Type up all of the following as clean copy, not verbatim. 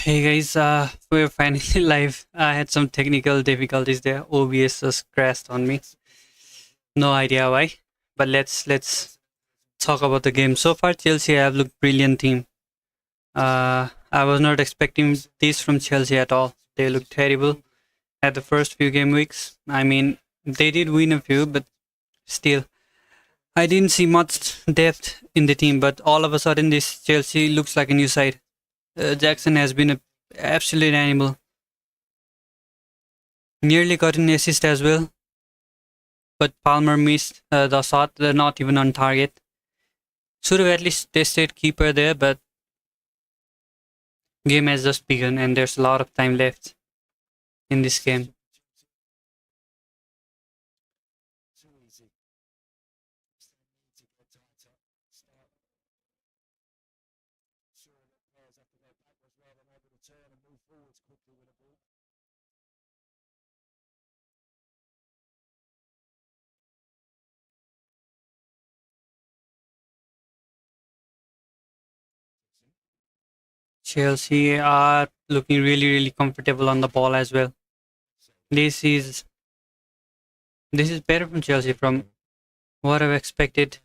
Hey guys, we're finally live. I had some technical difficulties there. OBS just crashed on me. No idea why, but let's talk about the game. So far, Chelsea have looked brilliant team. I was not expecting this from Chelsea at all. They looked terrible at the first few game weeks. I mean, they did win a few, but still, I didn't see much depth in the team. But all of a sudden, this Chelsea looks like a new side. Jackson has been a absolute animal. Nearly got an assist as well, but Palmer missed the shot. They're not even on target. Should have at least tested keeper there, but game has just begun and there's a lot of time left in this game. Chelsea are looking really comfortable on the ball as well. This is this is better from Chelsea from what I've expected.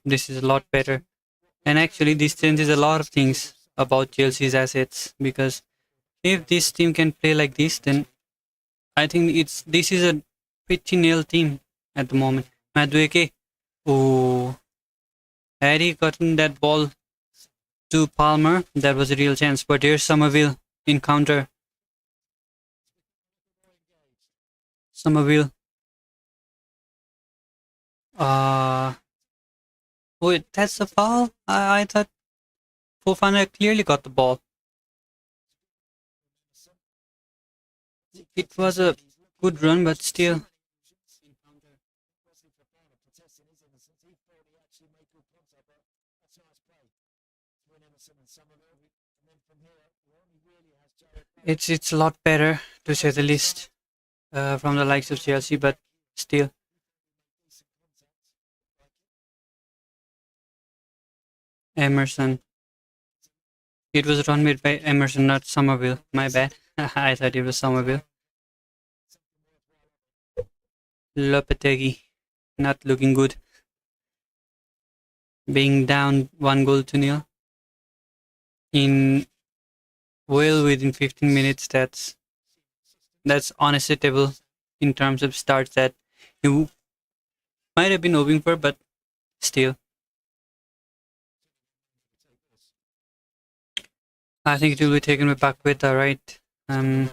This is a lot better, and actually this changes a lot of things about Chelsea's assets because if this team can play like this, then I think this is a pretty nailed team at the moment. Madueke, oh, had he gotten that ball to Palmer, that was a real chance. But here's Somerville in counter. Somerville. Uh, wait, that's a foul? I thought Fofana clearly got the ball. It was a good run, but still. It's a lot better, to say the least, from the likes of Chelsea, but still. Emerson. It was run made by Emerson, not Somerville. My bad. I thought it was Somerville. Lopetegui. Not looking good. Being down 1 goal to nil in well within 15 minutes. That's unacceptable in terms of starts that you might have been hoping for, but still, I think it will be taken by Paqueta, right? Um.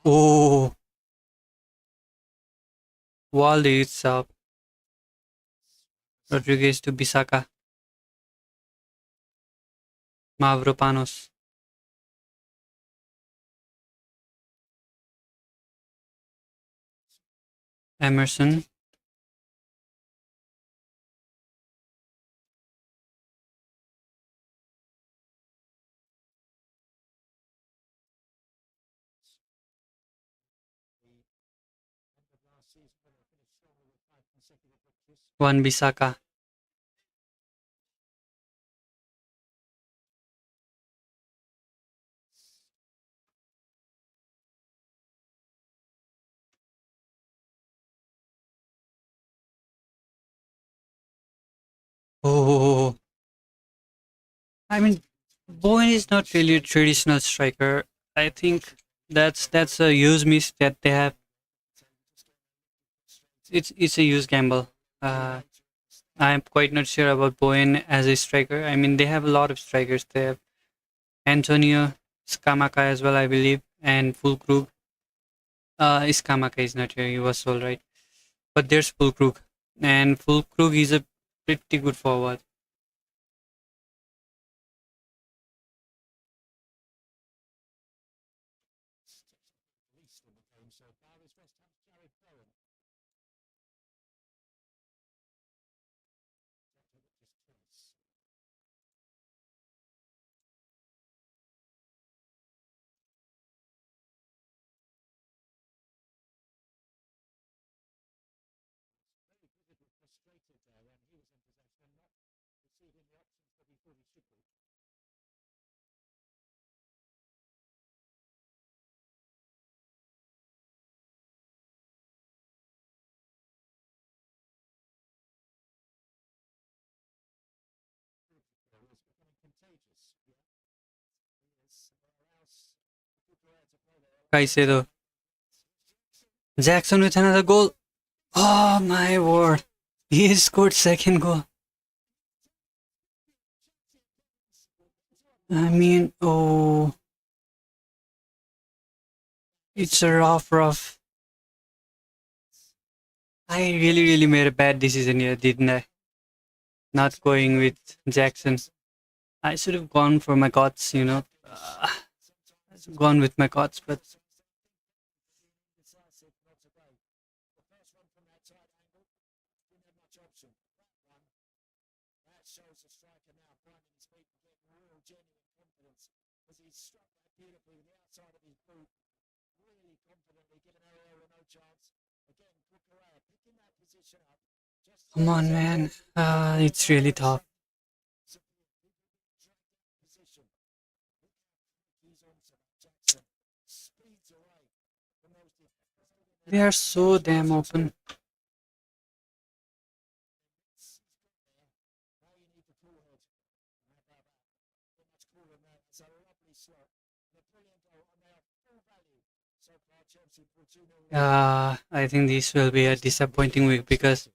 Oh, Walde itself. Rodriguez to Bisaka. Mavropanos. Emerson. One Bisaka. Oh, I mean, Bowen is not really a traditional striker. I think that's a use miss that they have. It's a use gamble. Uh, I'm quite not sure about Bowen as a striker. I mean, they have a lot of strikers. They have Antonio Skamaka as well, I believe, and Fulkrug. Skamaka is not here. He was all right, but there's Fulkrug, and Fulkrug is a pretty good forward. Caicedo. Jackson with another goal. Oh my word. He scored second goal. I mean, oh. It's a rough. I really made a bad decision here, didn't I? Not going with Jackson. I should have gone for my guts, you know. I should have gone with my guts, but come on, man. It's really tough. They are so damn open. I think this will be a disappointing week because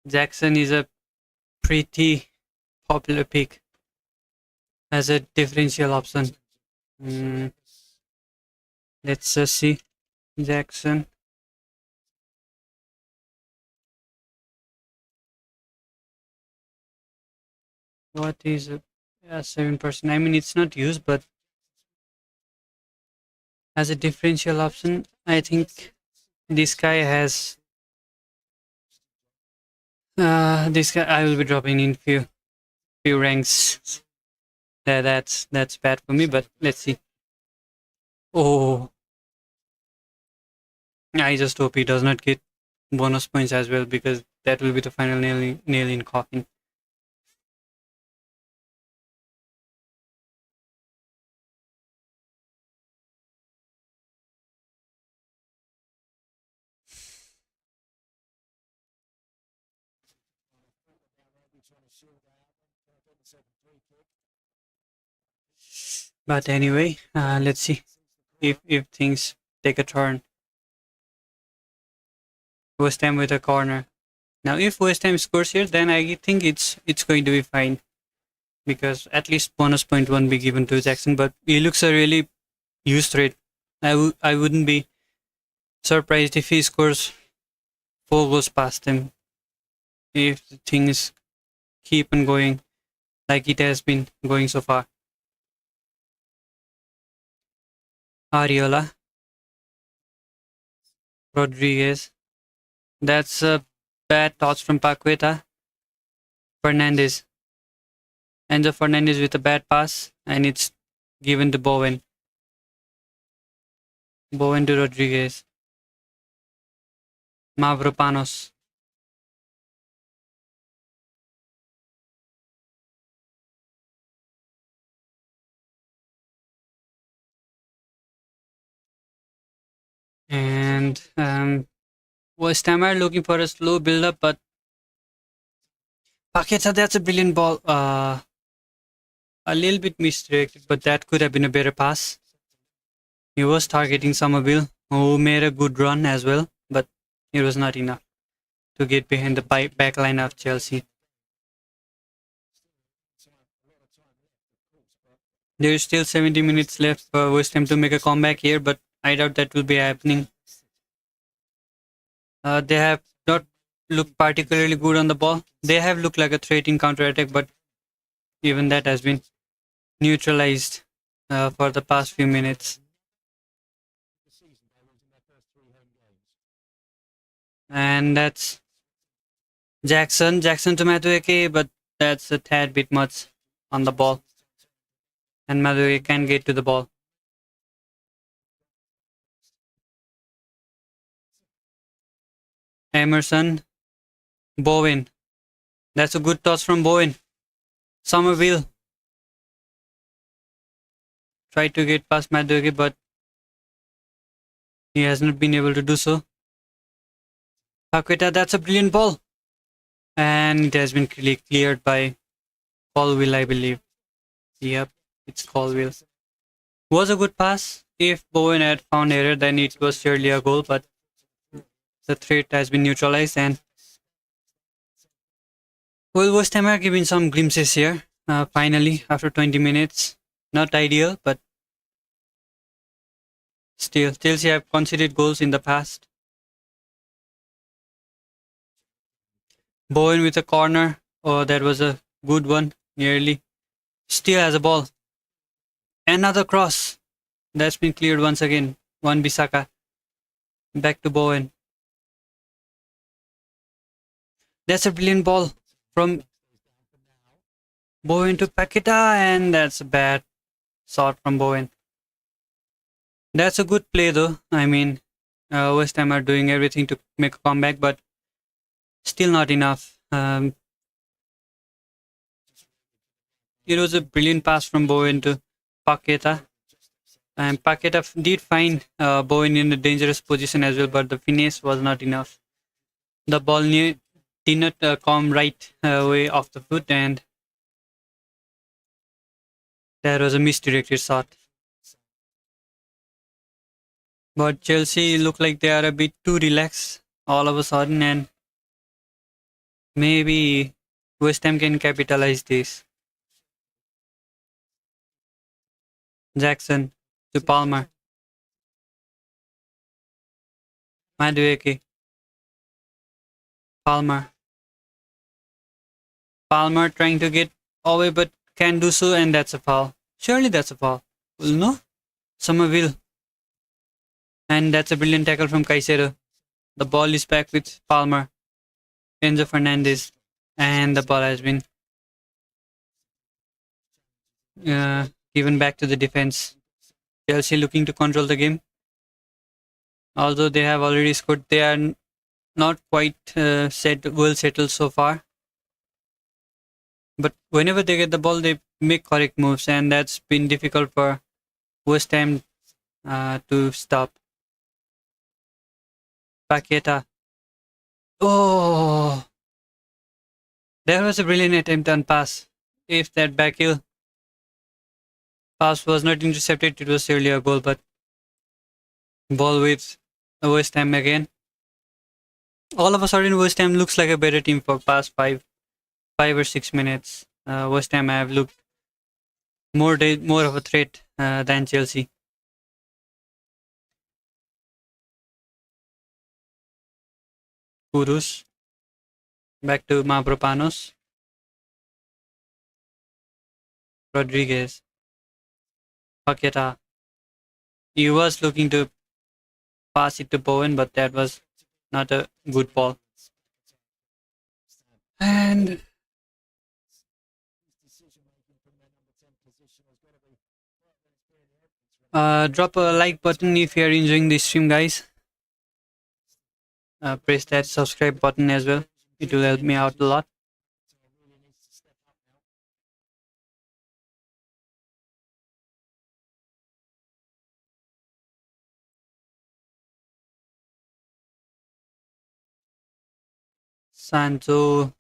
Jackson is a pretty popular pick as a differential option. Let's just see. Jackson. What is a 7%? I mean, it's not used, but as a differential option, I think this guy has. This guy I will be dropping in few ranks. That's bad for me, but let's see. Oh, I just hope he does not get bonus points as well because that will be the final nail in coffin. But anyway, let's see if things take a turn. West Ham with a corner. Now, if West Ham scores here, then I think it's going to be fine because at least bonus point won't be given to Jackson. But he looks a really used threat. I wouldn't be surprised if he scores 4 goals past him if things keep on going like it has been going so far. Ariola. Rodriguez. That's a bad toss from Paqueta. Fernandez. Enzo Fernandez with a bad pass, and it's given to Bowen. Bowen to Rodriguez. Mavropanos. And West Ham are looking for a slow build-up, but Paqueta, that's a brilliant ball. A little bit misdirected, but that could have been a better pass. He was targeting Somerville, who made a good run as well, but it was not enough to get behind the back line of Chelsea. There's still 70 minutes left for West Ham to make a comeback here, but I doubt that will be happening. They have not looked particularly good on the ball. They have looked like a threat in counter-attack, but even that has been neutralized for the past few minutes. And that's Jackson to Madueke, but that's a tad bit much on the ball. And Madueke can get to the ball. Emerson. Bowen. That's a good toss from Bowen. Somerville. Tried to get past Madueke, but he has not been able to do so. Paqueta, that's a brilliant ball. And it has been cleared by Colville, I believe. Yep, it's Colville. Was a good pass. If Bowen had found error, then it was surely a goal, but the threat has been neutralized. And well, West Ham are giving some glimpses here. Finally, after 20 minutes. Not ideal, but still, Chelsea have conceded goals in the past. Bowen with a corner. Oh, that was a good one. Nearly. Still has a ball. Another cross. That's been cleared once again. One Bissaka. Back to Bowen. That's a brilliant ball from Bowen to Paqueta, and that's a bad shot from Bowen. That's a good play though. I mean, West Ham are doing everything to make a comeback, but still not enough. It was a brilliant pass from Bowen to Paqueta. And Paqueta did find Bowen in a dangerous position as well, but the finesse was not enough. The ball did not come right way off the foot, and that was a misdirected shot. But Chelsea look like they are a bit too relaxed all of a sudden, and maybe West Ham can capitalize this. Jackson to Palmer. Madueke. Palmer. Palmer trying to get away but can't do so, and that's a foul. Surely that's a foul. Well, no? Somerville. And that's a brilliant tackle from Caicedo. The ball is back with Palmer. Enzo Fernandez. And the ball has been given back to the defense. Chelsea looking to control the game. Although they have already scored, they are not quite well settled so far. But whenever they get the ball, they make correct moves, and that's been difficult for West Ham to stop. Paqueta. Oh! There was a brilliant attempt on pass. If that back heel pass was not intercepted, it was surely a goal, but ball with West Ham again. All of a sudden, West Ham looks like a better team for past 5 or 6 minutes. West Ham have looked more of a threat than Chelsea. Kudus. Back to Mavropanos. Rodriguez. Paqueta. He was looking to pass it to Bowen, but that was not a good ball. And drop a like button if you are enjoying this stream, guys. Press that subscribe button as well. It will help me out a lot. Sancho.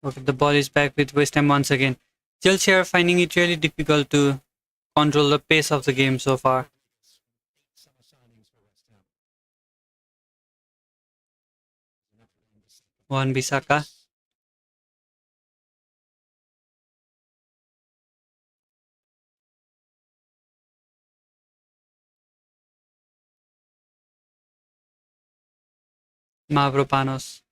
Okay, the ball is back with West Ham once again. Chelsea are finding it really difficult to control the pace of the game so far. Wan Bissaka. Mavropanos.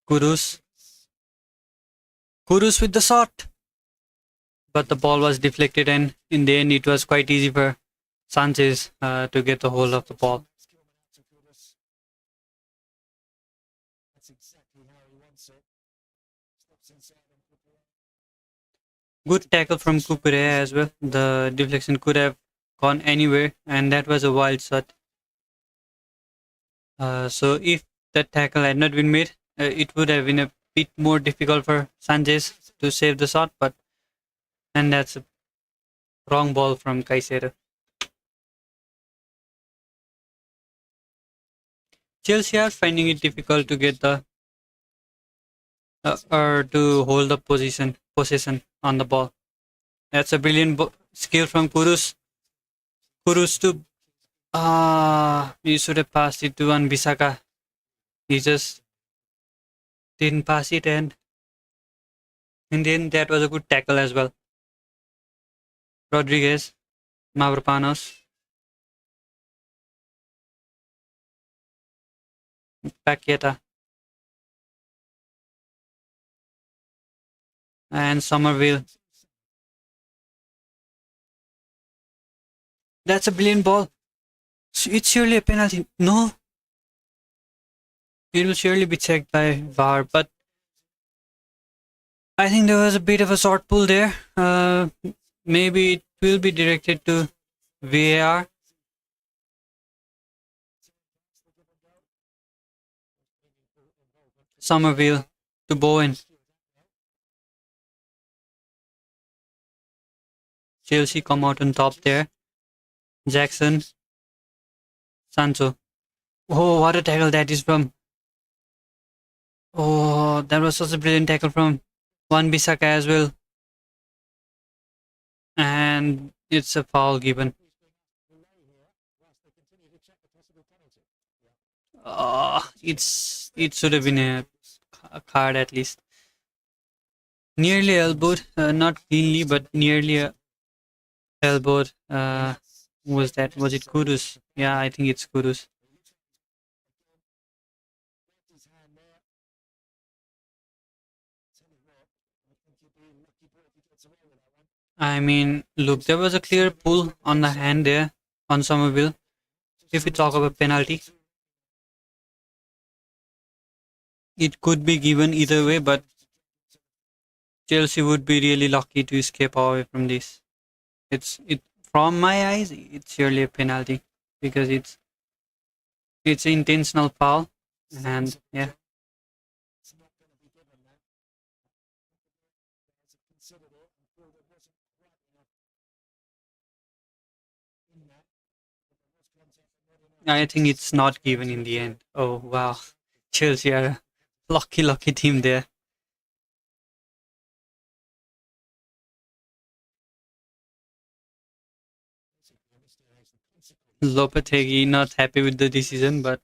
Kudus. Kudus with the shot. But the ball was deflected, and in the end, it was quite easy for Sanchez to get the hold of the ball. Good tackle from Cucurella as well. The deflection could have gone anywhere, and that was a wild shot. So if that tackle had not been made, it would have been a bit more difficult for Sanchez to save the shot, and that's a wrong ball from Caicedo. Chelsea are finding it difficult to get the or to hold the possession on the ball. That's a brilliant skill from Kurus. Kurus to he should have passed it to Wan-Bissaka. He just didn't pass it, and then that was a good tackle as well. Rodriguez, Mavropanos, Paqueta, and Somerville. That's a brilliant ball. It's surely a penalty. No, it will surely be checked by VAR, but I think there was a bit of a short pull there. Maybe it will be directed to VAR. Somerville to Bowen. Chelsea come out on top there. Jackson. Sancho. Oh, what a tackle that is from. Oh, that was such a brilliant tackle from Wan-Bissaka as well. And it's a foul given. It should have been a card at least. Nearly elbowed, not cleanly, but nearly elbowed. Was it Kudus? Yeah, I think it's Kudus. I mean, look, there was a clear pull on the hand there on Somerville. If we talk about penalty, it could be given either way, but Chelsea would be really lucky to escape away from this. It from my eyes, it's surely a penalty because it's intentional foul, and yeah. I think it's not given in the end. Oh wow, Chelsea are a lucky team there. Lopetegui not happy with the decision, but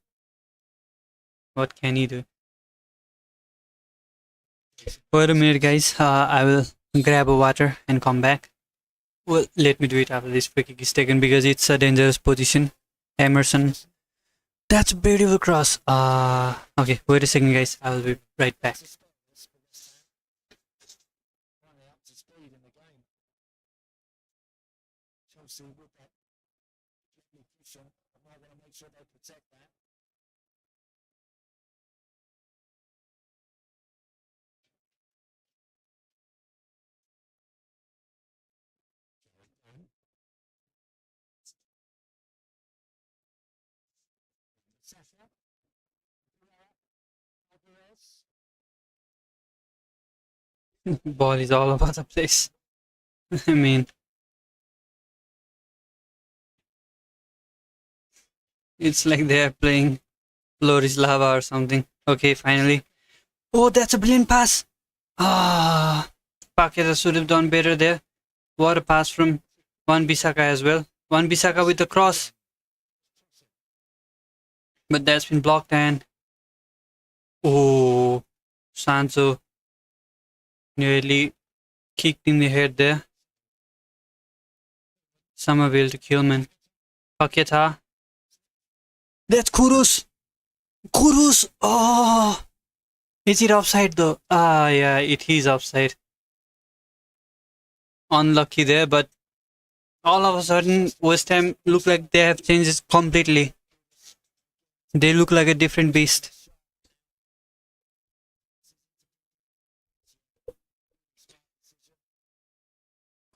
what can he do? Wait a minute, guys. I will grab a water and come back. Well, let me do it after this free kick is taken because it's a dangerous position. Emerson. That's a beautiful cross. Okay, wait a second, guys. I will be right back. Ball is all over the place. I mean, it's like they're playing Loris Lava or something. Okay, finally. Oh, that's a brilliant pass. Ah, Paqueta should have done better there. What a pass from Wan-Bissaka as well. Wan-Bissaka with the cross. But that's been blocked, and oh, Sancho nearly kicked in the head there. Somerville to Kilman. Paqueta. That's Kudus. Kudus. Oh, is it offside though? Ah, yeah, it is offside. Unlucky there, but all of a sudden, West Ham look like they have changed it completely. They look like a different beast.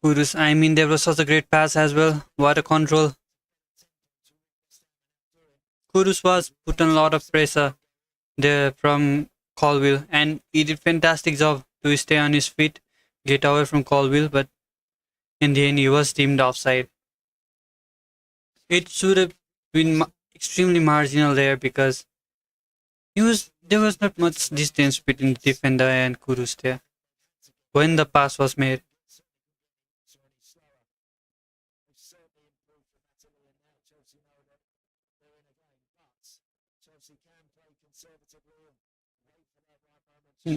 Kudus, I mean, there was such a great pass as well. What a control. Kudus was put on a lot of pressure there from Colville, and he did fantastic job to stay on his feet, get away from Colville, but in the end he was deemed offside. It should have been extremely marginal there because There was not much distance between the defender and Kudus there when the pass was made.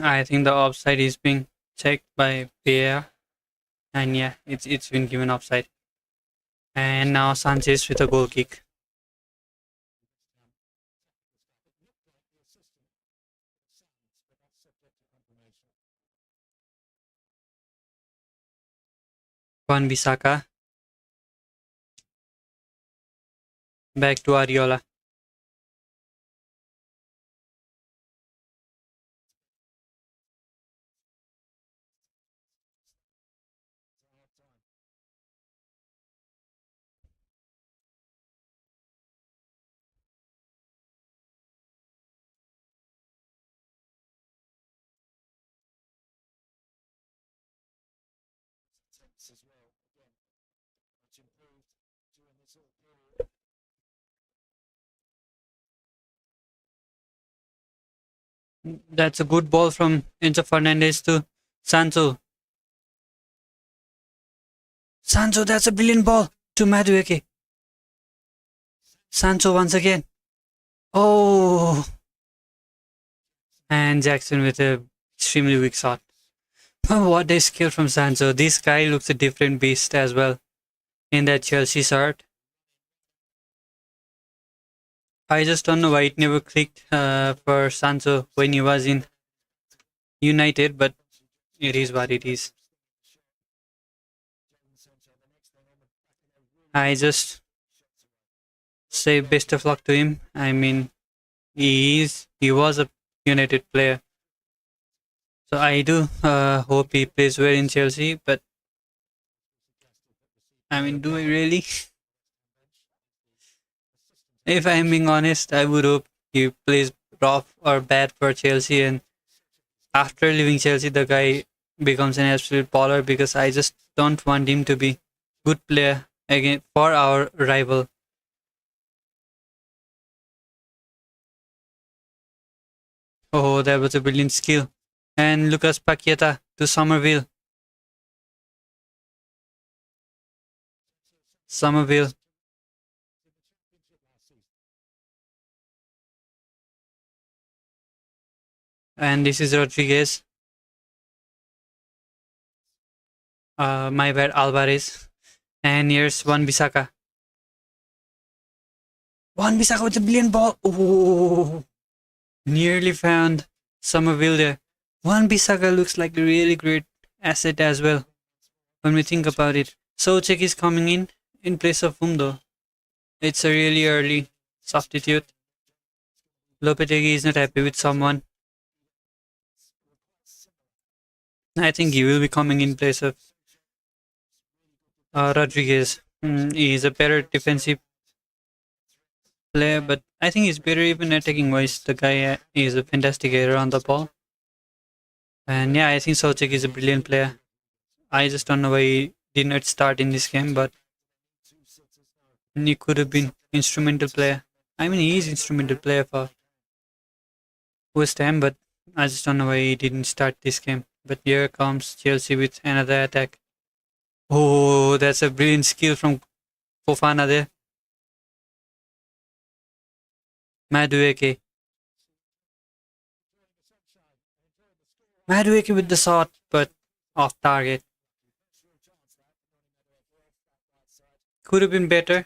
I think the offside is being checked by VAR, and yeah, it's been given offside. And now Sanchez with a goal kick. Juan Bisaka back to Ariola. That's a good ball from Enzo Fernandez to Sancho. Sancho, that's a brilliant ball to Madueke. Sancho once again. Oh, and Jackson with a extremely weak shot. What a skill from Sancho. This guy looks a different beast as well in that Chelsea shirt. I just don't know why it never clicked for Sancho when he was in United, but it is what it is. I just say best of luck to him. I mean, he was a United player, so I do hope he plays well in Chelsea. But I mean, do I really? If I'm being honest, I would hope he plays rough or bad for Chelsea, and after leaving Chelsea, the guy becomes an absolute baller because I just don't want him to be good player again for our rival. Oh, that was a brilliant skill. And Lucas Paqueta to Somerville. Somerville. And this is Rodriguez. My bad, Alvarez. And here's Wan Bisaka. Wan Bisaka with a brilliant ball. Oh, nearly found Somerville there. Wan Bisaka looks like a really great asset as well when we think about it. Soucek is coming in place of whom though? It's a really early substitute. Lopetegui is not happy with someone. I think he will be coming in place of Rodriguez. He is a better defensive player, but I think he's better even attacking wise. The guy is a fantastic hitter on the ball. And yeah, I think Soucek is a brilliant player. I just don't know why he did not start in this game, but he could have been instrumental player. I mean, he is instrumental player for West Ham, but I just don't know why he didn't start this game. But here comes Chelsea with another attack. Oh, that's a brilliant skill from Fofana there. Madueke. Madueke with the shot, but off target. Could have been better.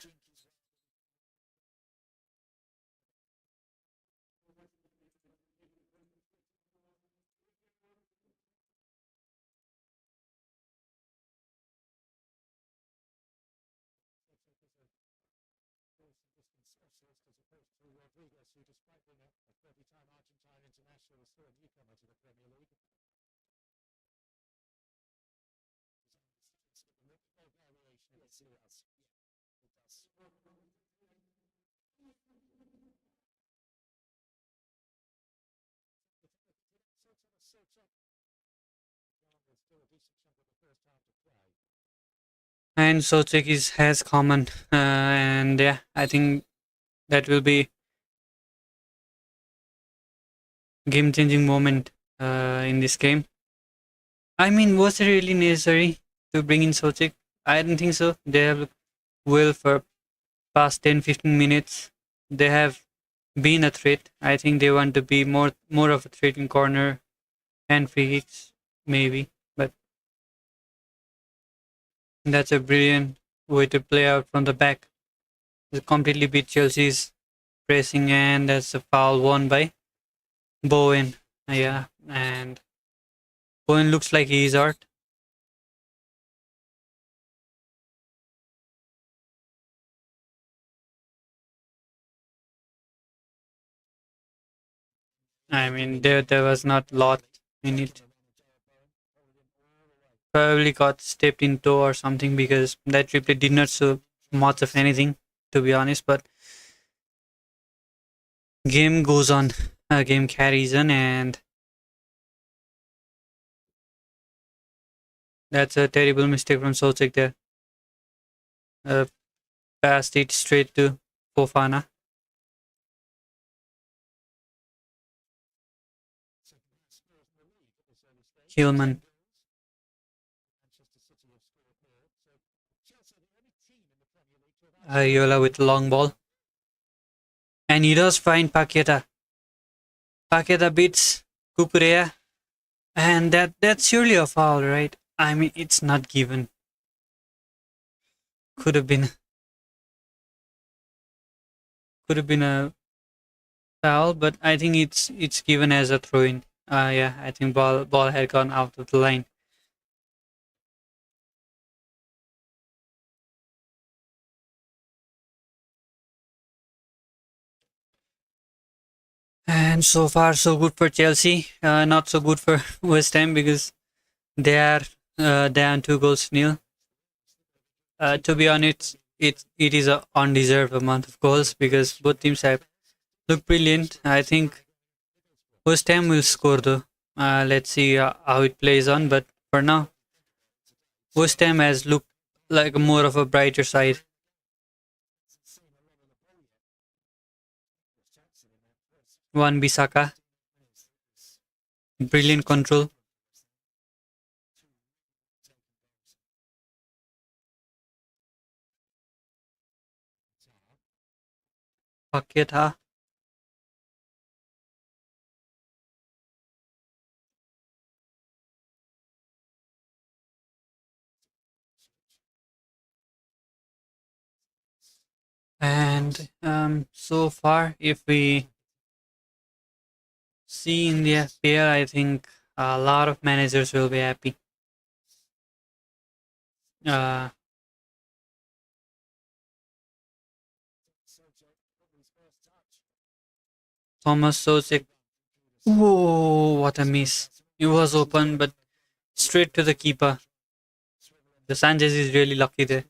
And Soucek has common. And yeah, I think that will be game-changing moment in this game. I mean, was it really necessary to bring in Sochik? I don't think so. They have looked well for past 10-15 minutes. They have been a threat. I think they want to be more of a threat in corner and free kicks, maybe. But that's a brilliant way to play out from the back. They completely beat Chelsea's pressing, and that's a foul won by Bowen. Yeah, and Bowen looks like he is hurt. I mean, there was not a lot in it. Probably got stepped in toe or something because that replay did not show much of anything, to be honest. But game goes on, game carries on, and that's a terrible mistake from Solchek there. Uh, Passed it straight to Fofana. Hillman. Ayola with long ball. And he does find Paqueta. Paqueta beats Kukurea. And that's surely a foul, right? I mean, it's not given. Could have been a foul, but I think it's given as a throw in. Yeah, I think ball had gone out of the line. And so far, so good for Chelsea. Not so good for West Ham because they are down 2-0. To be honest, it is a undeserved amount of goals because both teams have looked brilliant. I think West Ham will score though. Let's see how it plays on. But for now, West Ham has looked like more of a brighter side. One Bisaka, brilliant control. Paqueta, and so far, if we see in the FPL, I think a lot of managers will be happy. Uh, Thomas Sosek. Whoa, what a miss. It was open, but straight to the keeper. The Sanchez is really lucky there.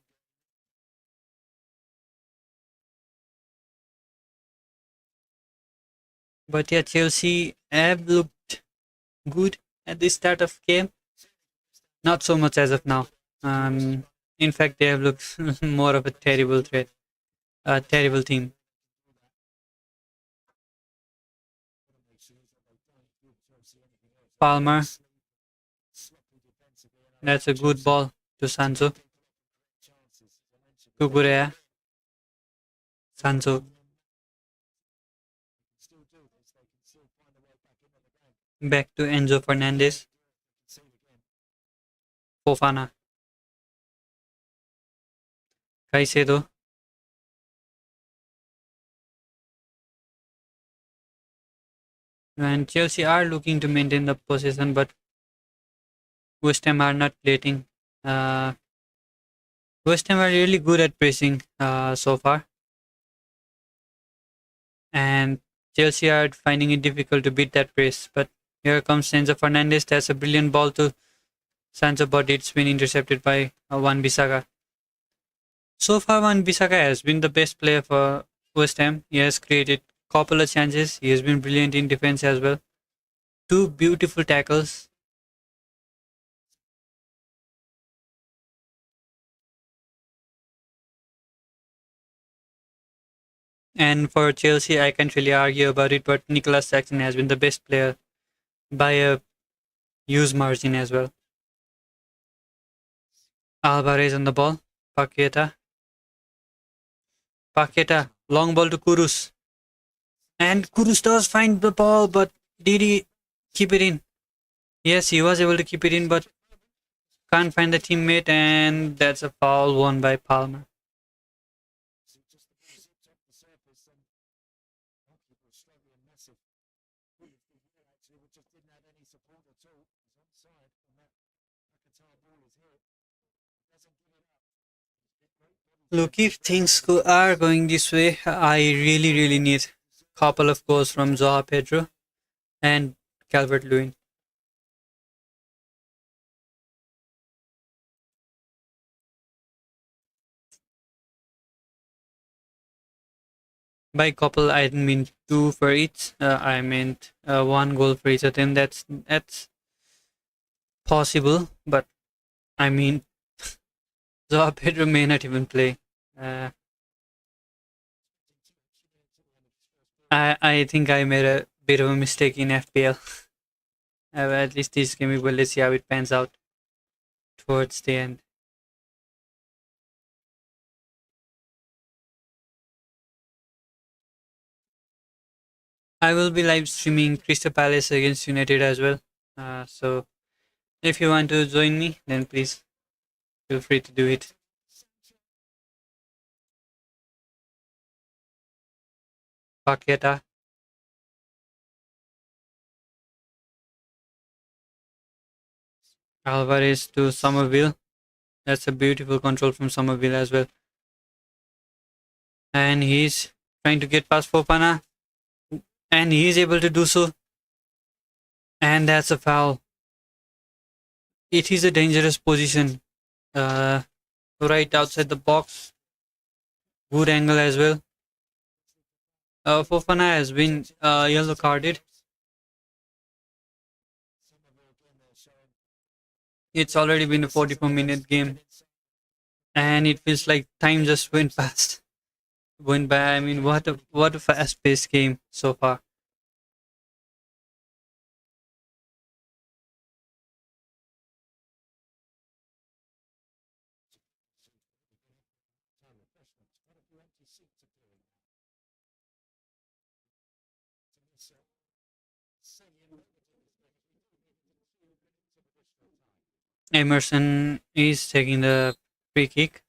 But yeah, Chelsea have looked good at the start of game. Not so much as of now. In fact, they have looked more of a terrible threat, a terrible team. Palmer, that's a good ball to Sancho. Kukurea, Sancho, back to Enzo Fernandez, Fofana, Caicedo, and Chelsea are looking to maintain the possession, but West Ham are not letting. Uh, West Ham are really good at pressing so far, and Chelsea are finding it difficult to beat that press. But here comes Enzo Fernandez. That's a brilliant ball to Sancho, but it's been intercepted by Wan Bissaka. So far, Wan Bissaka has been the best player for West Ham. He has created couple of chances. He has been brilliant in defense as well. Two beautiful tackles. And for Chelsea, I can't really argue about it, but Nicolas Jackson has been the best player by a huge margin as well. Alvarez on the ball. Paqueta. Paqueta. Long ball to Kudus. And Kudus does find the ball, but did he keep it in? Yes, he was able to keep it in, but can't find the teammate, and that's a foul won by Palmer. Look, if things are going this way, I really need a couple of goals from Joao Pedro and Calvert Lewin. By couple, I didn't mean two for each. I meant one goal for each of them. That's possible, but I mean, Joao Pedro may not even play. Uh, I think I made a bit of a mistake in FPL. At least this game, well, let's see how it pans out towards the end. I will be live streaming Crystal Palace against United as well. So if you want to join me, then please feel free to do it. Paqueta. Alvarez to Somerville. That's a beautiful control from Somerville as well. And he's trying to get past Fofana. And he's able to do so. And that's a foul. It is a dangerous position. Right outside the box. Good angle as well. Fofana has been yellow carded. It's already been a 44-minute game. And it feels like time just went past. Went by. I mean, what a fast-paced game so far. Emerson is taking the free kick.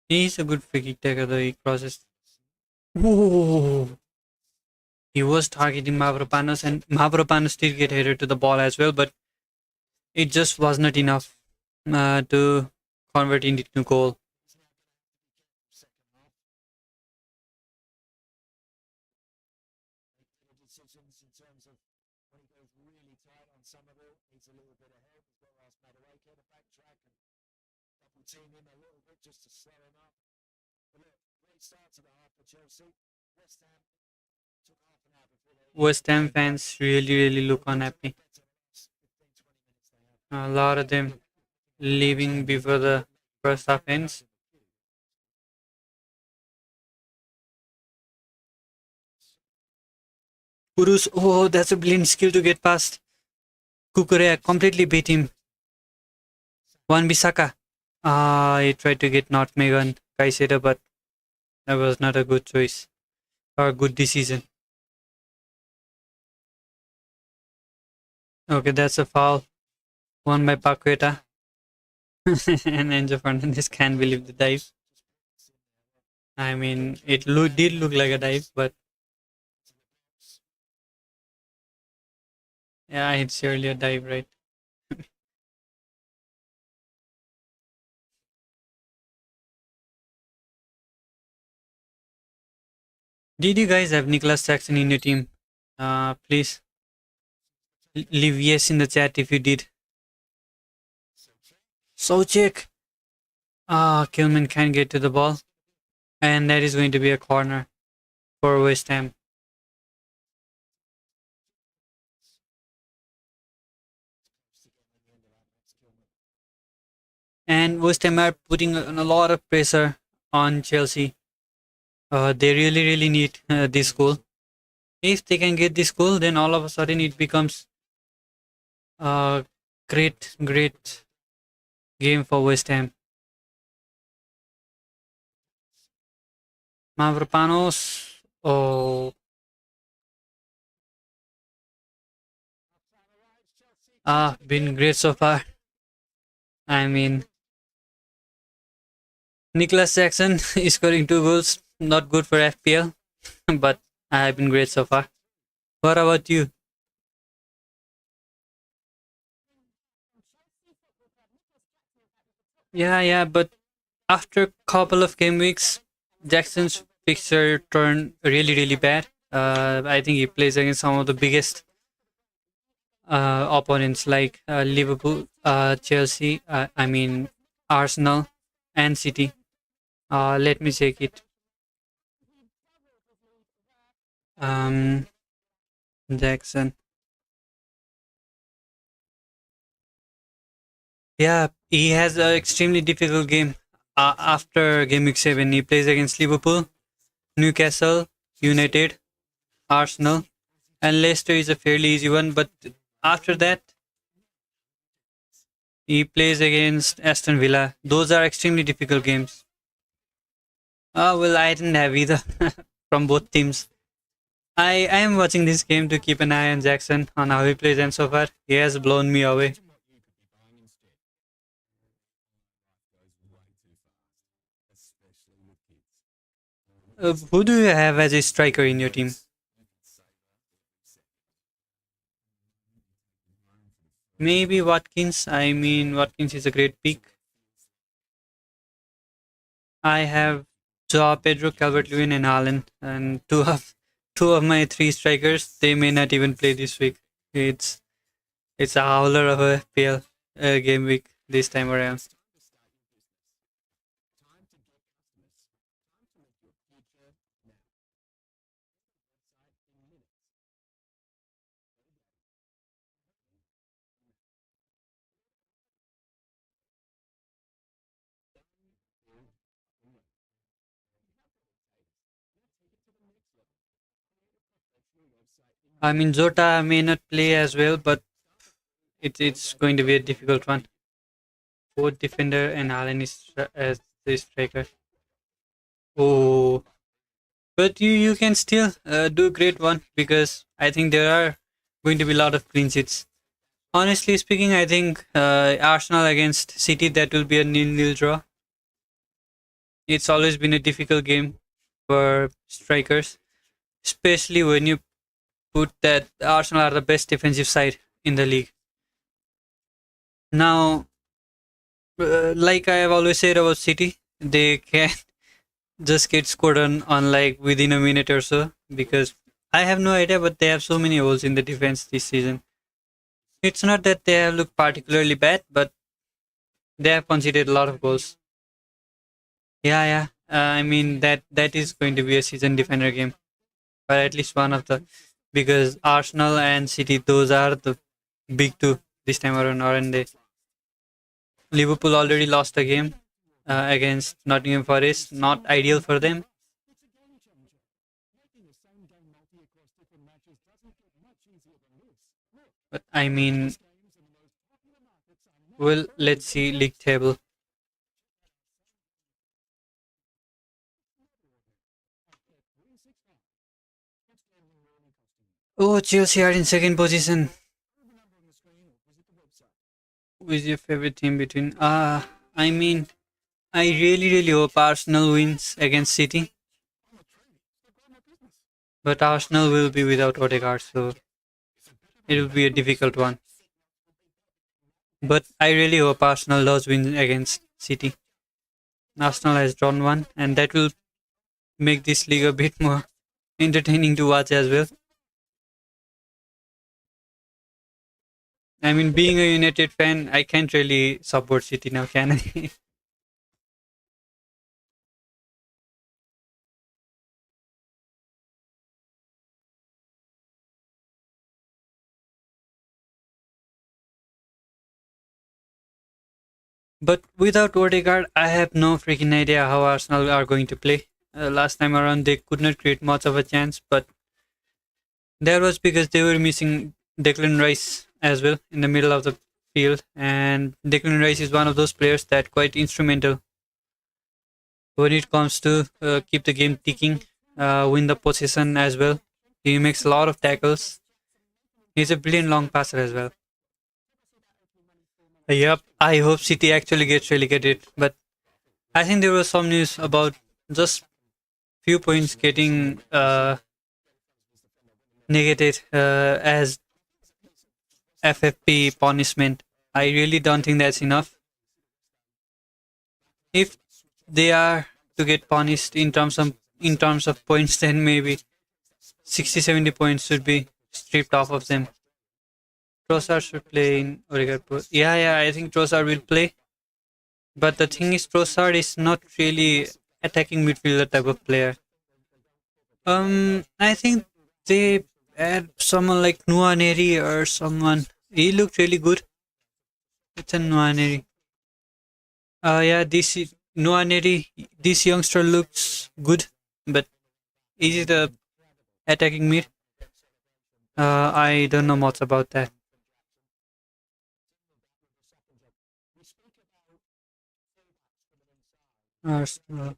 He's a good free kick taker, though he crosses. Ooh. He was targeting Mavropanos, and Mavropanos did get headed to the ball as well, but it just was not enough to convert it into goal. West Ham fans really look unhappy. A lot of them leaving before the first half ends. Kudus, oh, that's a brilliant skill to get past. Kukurea completely beat him. Wan-Bissaka. He tried to get nutmeg on Caicedo, but that was not a good choice or a good decision. Okay, that's a foul. Won by Paqueta. And Enzo Fernandez can't believe the dive. I mean, it did look like a dive, but yeah, it's surely a dive, right? Did you guys have Nicolas Jackson in your team? Please leave yes in the chat if you did. Soucek. Kilman can't get to the ball. And that is going to be a corner for West Ham. And West Ham are putting a lot of pressure on Chelsea. They really, really need this goal. If they can get this goal, then all of a sudden it becomes a great, great game for West Ham. Mavropanos, oh, been great so far. I mean, Nicholas Jackson is scoring 2 goals. Not good for FPL, but I have been great so far. What about you? Yeah, yeah, but after a couple of game weeks, Jackson's fixture turned really, really bad. I think he plays against some of the biggest opponents like Liverpool, Chelsea, I mean Arsenal, and City. Let me check it. Um, Jackson. Yeah, he has an extremely difficult game. After game week 7, he plays against Liverpool, Newcastle, United, Arsenal, and Leicester is a fairly easy one. But after that, he plays against Aston Villa. Those are extremely difficult games. Well, I didn't have either from both teams. I am watching this game to keep an eye on Jackson on how he plays, and so far he has blown me away. Who do you have as a striker in your team? Maybe Watkins. I mean, Watkins is a great pick. I have Joao Pedro, Calvert-Lewin, and Haaland, and two of my three strikers. They may not even play this week. It's it's a howler of a FPL game week this time around. I mean, Jota may not play as well, but it's going to be a difficult one. Both defender and Haaland is as the striker. Oh, but you can still do a great one because I think there are going to be a lot of clean sheets. Honestly speaking, I think Arsenal against City that will be a nil-nil draw. It's always been a difficult game for strikers, especially when you put that Arsenal are the best defensive side in the league. Now, like I have always said about City, they can just get scored on like within a minute or so because I have no idea, but they have so many holes in the defense this season. It's not that they have looked particularly bad, but they have conceded a lot of goals. Yeah, yeah. I mean that is going to be a season defender game, or at least one of the, because Arsenal and City, those are the big two this time around, aren't they? Liverpool already lost a game against Nottingham Forest. Not ideal for them, but I mean, well, let's see league table. Oh, Chelsea are in second position. Who is your favorite team between? I mean, I really, really hope Arsenal wins against City, but Arsenal will be without Odegaard, so it will be a difficult one. But I really hope Arsenal does win against City. Arsenal has drawn one, and that will make this league a bit more entertaining to watch as well. I mean, being a United fan, I can't really support City now, can I? But without Odegaard, I have no freaking idea how Arsenal are going to play. Last time around, they could not create much of a chance, but that was because they were missing Declan Rice as well in the middle of the field, and Declan Rice is one of those players that quite instrumental when it comes to keep the game ticking, win the possession as well. He makes a lot of tackles. He's a brilliant long passer as well. Yep, I hope City actually gets relegated, but I think there was some news about just few points getting negated as FFP punishment. I really don't think that's enough. If they are to get punished in terms of points, then maybe 60, 70 points should be stripped off of them. Trossard should play in Odegaard Pro. Yeah, yeah, I think Trossard will play. But the thing is, Trossard is not really attacking midfielder type of player. I think they had someone like Nuaneri or someone. He looked really good. It's a Nuaneri. Yeah, Nuaneri, this youngster looks good, but is it a attacking mid? I don't know much about that. Arsenal.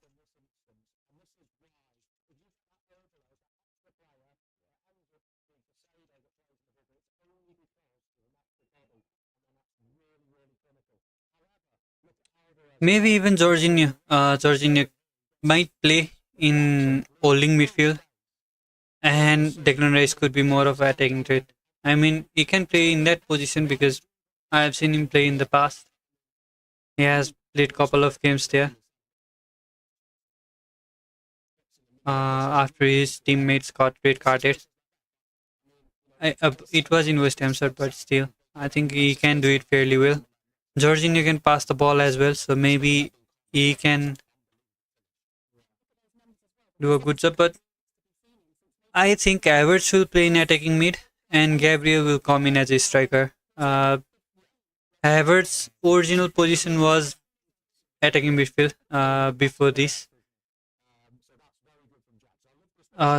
Maybe even Jorginho. Jorginho might play in holding midfield, and Declan Rice could be more of an attacking threat. I mean, he can play in that position because I have seen him play in the past. He has played couple of games there after his teammates got red carded. It was in West Ham, sir, but still, I think he can do it fairly well. Jorginho can pass the ball as well, so maybe he can do a good job. But I think Havertz will play in attacking mid, and Gabriel will come in as a striker. Havertz's original position was attacking midfield before this.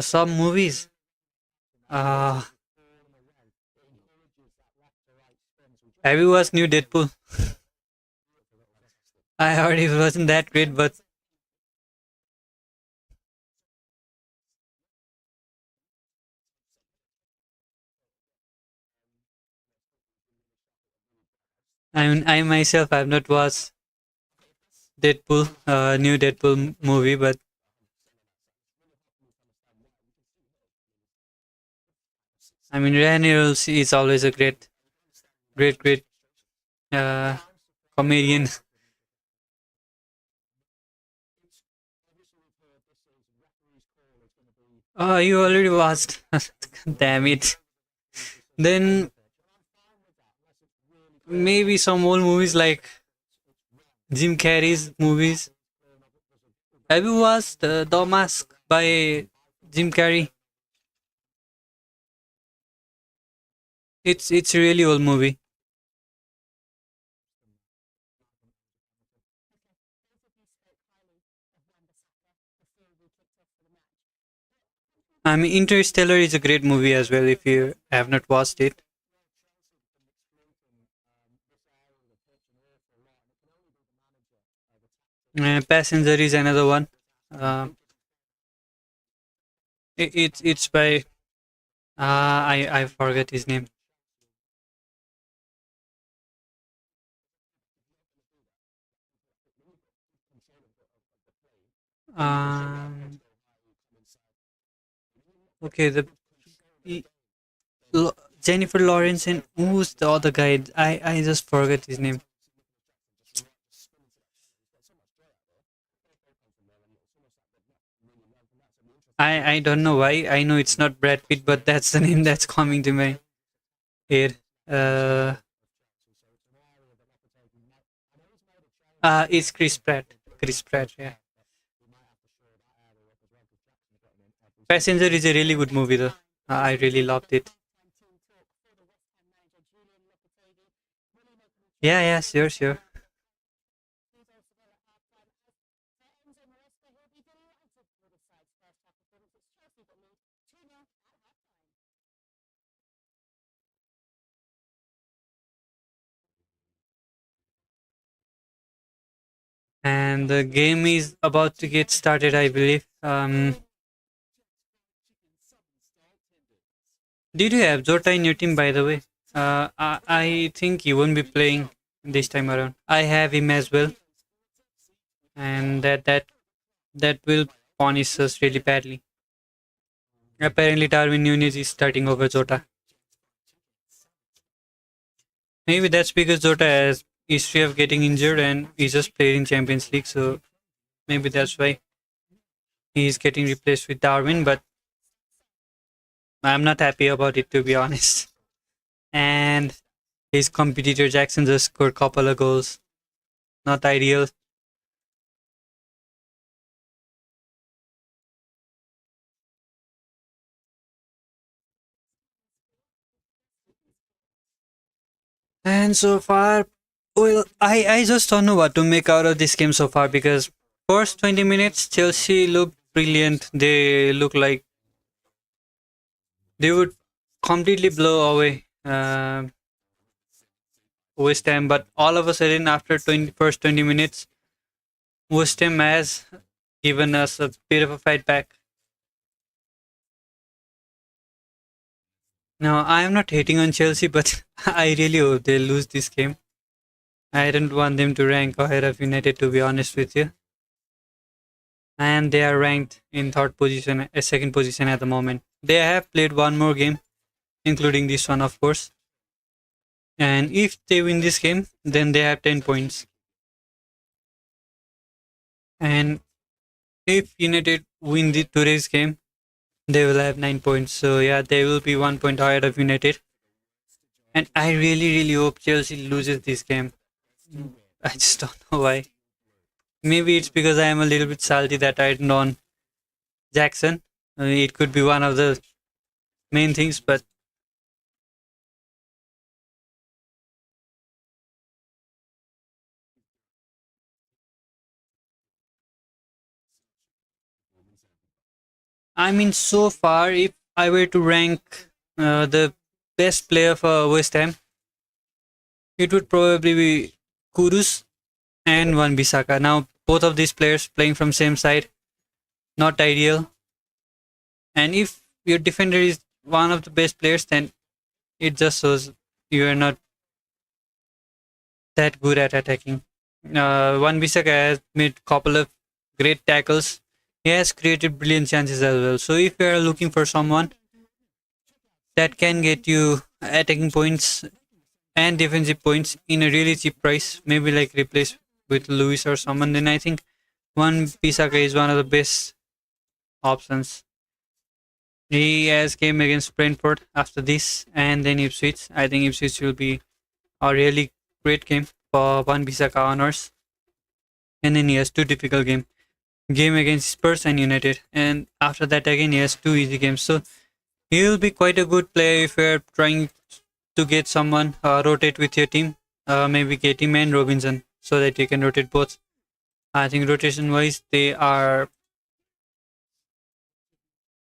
Some movies. Uh, have you watched New Deadpool? I heard it wasn't that great, but I myself have not watched Deadpool, new Deadpool movie, but I mean Ryan Reynolds is always a great uh, comedian. Oh, you already watched? Damn it! Then maybe some old movies like Jim Carrey's movies. Have you watched The Mask by Jim Carrey? It's a really old movie. I mean, Interstellar is a great movie as well. If you have not watched it, Passenger is another one. Uh, it's by I forget his name. Um, okay, e- Jennifer Lawrence and who's the other guy? I just forget his name. I don't know why. I know it's not Brad Pitt, but that's the name that's coming to my head. Uh, it's Chris Pratt. Chris Pratt. Yeah. Passenger is a really good movie though. I really loved it. Yeah, yeah, sure, sure. And the game is about to get started, I believe. Did you have Jota in your team, by the way? I think he won't be playing this time around. I have him as well, and that will punish us really badly. Apparently, Darwin Nunez is starting over Jota. Maybe that's because Jota has history of getting injured and he just played in Champions League, so maybe that's why he's getting replaced with Darwin. But I'm not happy about it, to be honest. And his competitor Jackson just scored a couple of goals. Not ideal. And so far, well, I just don't know what to make out of this game so far because first 20 minutes, Chelsea looked brilliant. They look like they would completely blow away West Ham, but all of a sudden, after first 20 minutes, West Ham has given us a bit of a fight back. Now, I am not hating on Chelsea, but I really hope they lose this game. I don't want them to rank ahead of United, to be honest with you. And they are ranked in third position, second position at the moment. They have played one more game, including this one, of course. And if they win this game, then they have 10 points. And if United win today's game, they will have 9 points. So yeah, they will be 1 point ahead of United. And I really hope Chelsea loses this game. I just don't know why. Maybe it's because I am a little bit salty that I didn't on Jackson. It could be one of the main things, but I mean, so far, if I were to rank the best player for West Ham, it would probably be Kudus and Wan Bissaka. Now, both of these players playing from same side, not ideal. And if your defender is one of the best players, then it just shows you are not that good at attacking. Wan Bissaka has made couple of great tackles. He has created brilliant chances as well. So if you are looking for someone that can get you attacking points and defensive points in a really cheap price, maybe like replace with Lewis or someone, then I think Wan Bissaka is one of the best options. He has came against Brentford after this and then Ipswich. I think Ipswich will be a really great game for Wan Bissaka honors. And then he has two difficult game against Spurs and United. And after that again he has two easy games. So he will be quite a good player if you're trying to get someone rotate with your team. Maybe get him and Robinson so that you can rotate both. I think rotation wise they are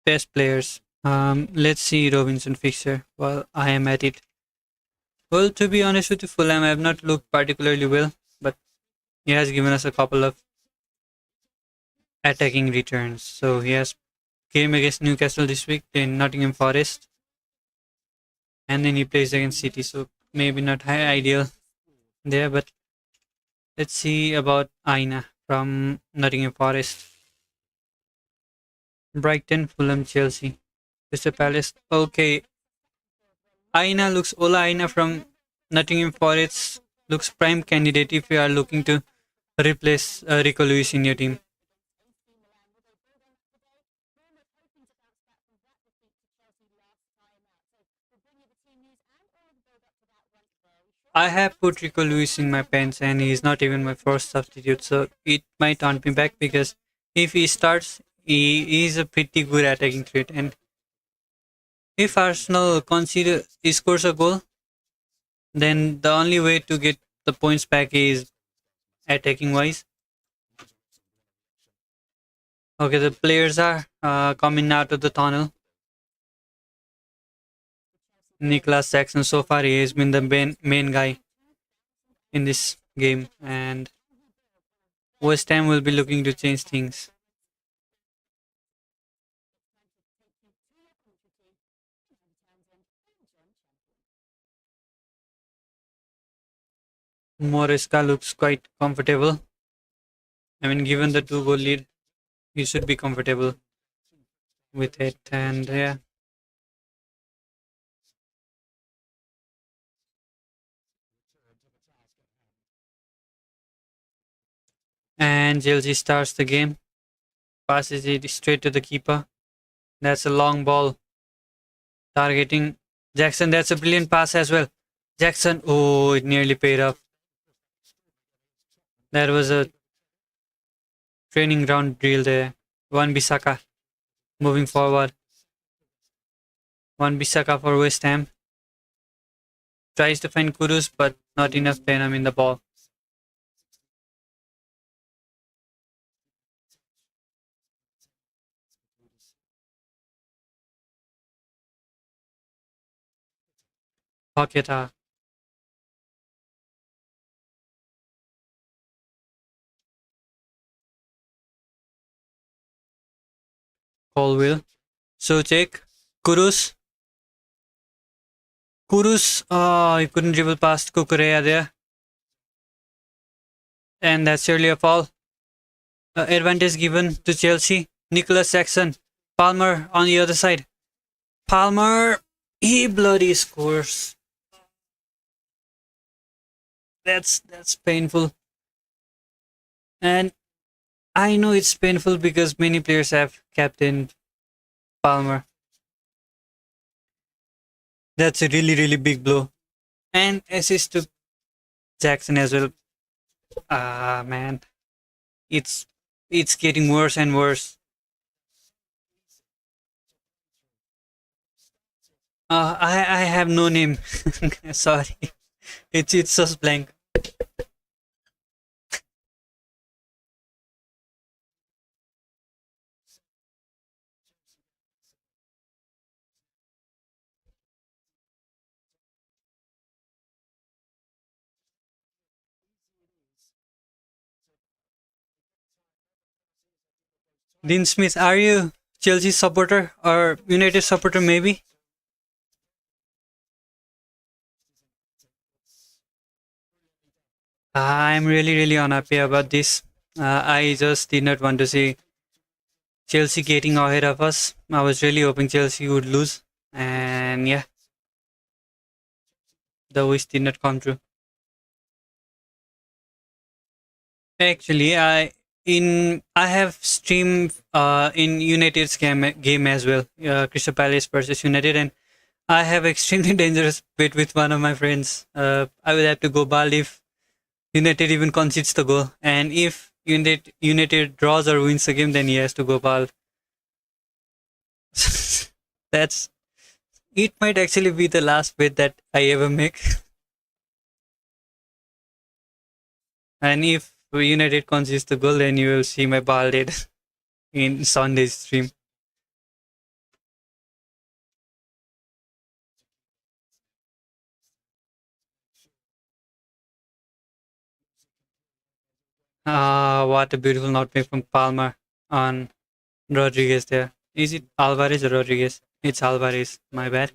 best players. Let's see Robinson fixture while I am at it. Well, to be honest with you, Fulham have not looked particularly well, but he has given us a couple of attacking returns. So he has came against Newcastle this week, then Nottingham Forest, and then he plays against City. So maybe not high ideal there, but let's see about Aina from Nottingham Forest. Brighton, Fulham, Chelsea, Crystal Palace. Okay, Ola Aina from Nottingham Forest looks prime candidate if you are looking to replace Rico Lewis in your team. I have put Rico Lewis in my pens and he is not even my first substitute, so it might haunt me back because if he starts, he is a pretty good attacking threat. And if Arsenal scores a goal, then the only way to get the points back is attacking wise. Okay, the players are coming out of the tunnel. Nicholas Jackson, so far he has been the main guy in this game, and West Ham will be looking to change things. Moresca looks quite comfortable. I mean, given the 2 goal lead, he should be comfortable with it. And yeah, and Chelsea starts the game, passes it straight to the keeper. That's a long ball targeting Jackson. That's a brilliant pass as well. Jackson, oh, it nearly paid off. That was a training ground drill there. One Bissaka moving forward. One Bissaka for West Ham. Tries to find Kudus, but not enough venom in the ball. Paqueta, Colville, Soucek, Kudus. Kudus, oh, he couldn't dribble past Kukurea there. And that's surely a foul. Advantage given to Chelsea. Nicholas Jackson. Palmer on the other side. Palmer, he bloody scores. That's painful. And I know it's painful because many players have captained Palmer. That's a really, really big blow. And assist to Jackson as well. Ah, man. It's getting worse and worse. I have no name. Sorry. It's just blank. Dean Smith, are you Chelsea supporter or United supporter maybe? I'm really, really unhappy about this. I just did not want to see Chelsea getting ahead of us. I was really hoping Chelsea would lose. And yeah, the wish did not come true. Actually, I have streamed in United's game as well, Crystal Palace versus United, and I have extremely dangerous bet with one of my friends. I will have to go bald if United even concedes the goal, and if United draws or wins the game, then he has to go bald. That's it. Might actually be the last bet that I ever make. And if United concedes the goal, then you will see my bald head in Sunday's stream. Ah, what a beautiful nutmeg from Palmer on Rodriguez there. Is it Alvarez or Rodriguez? It's Alvarez, my bad.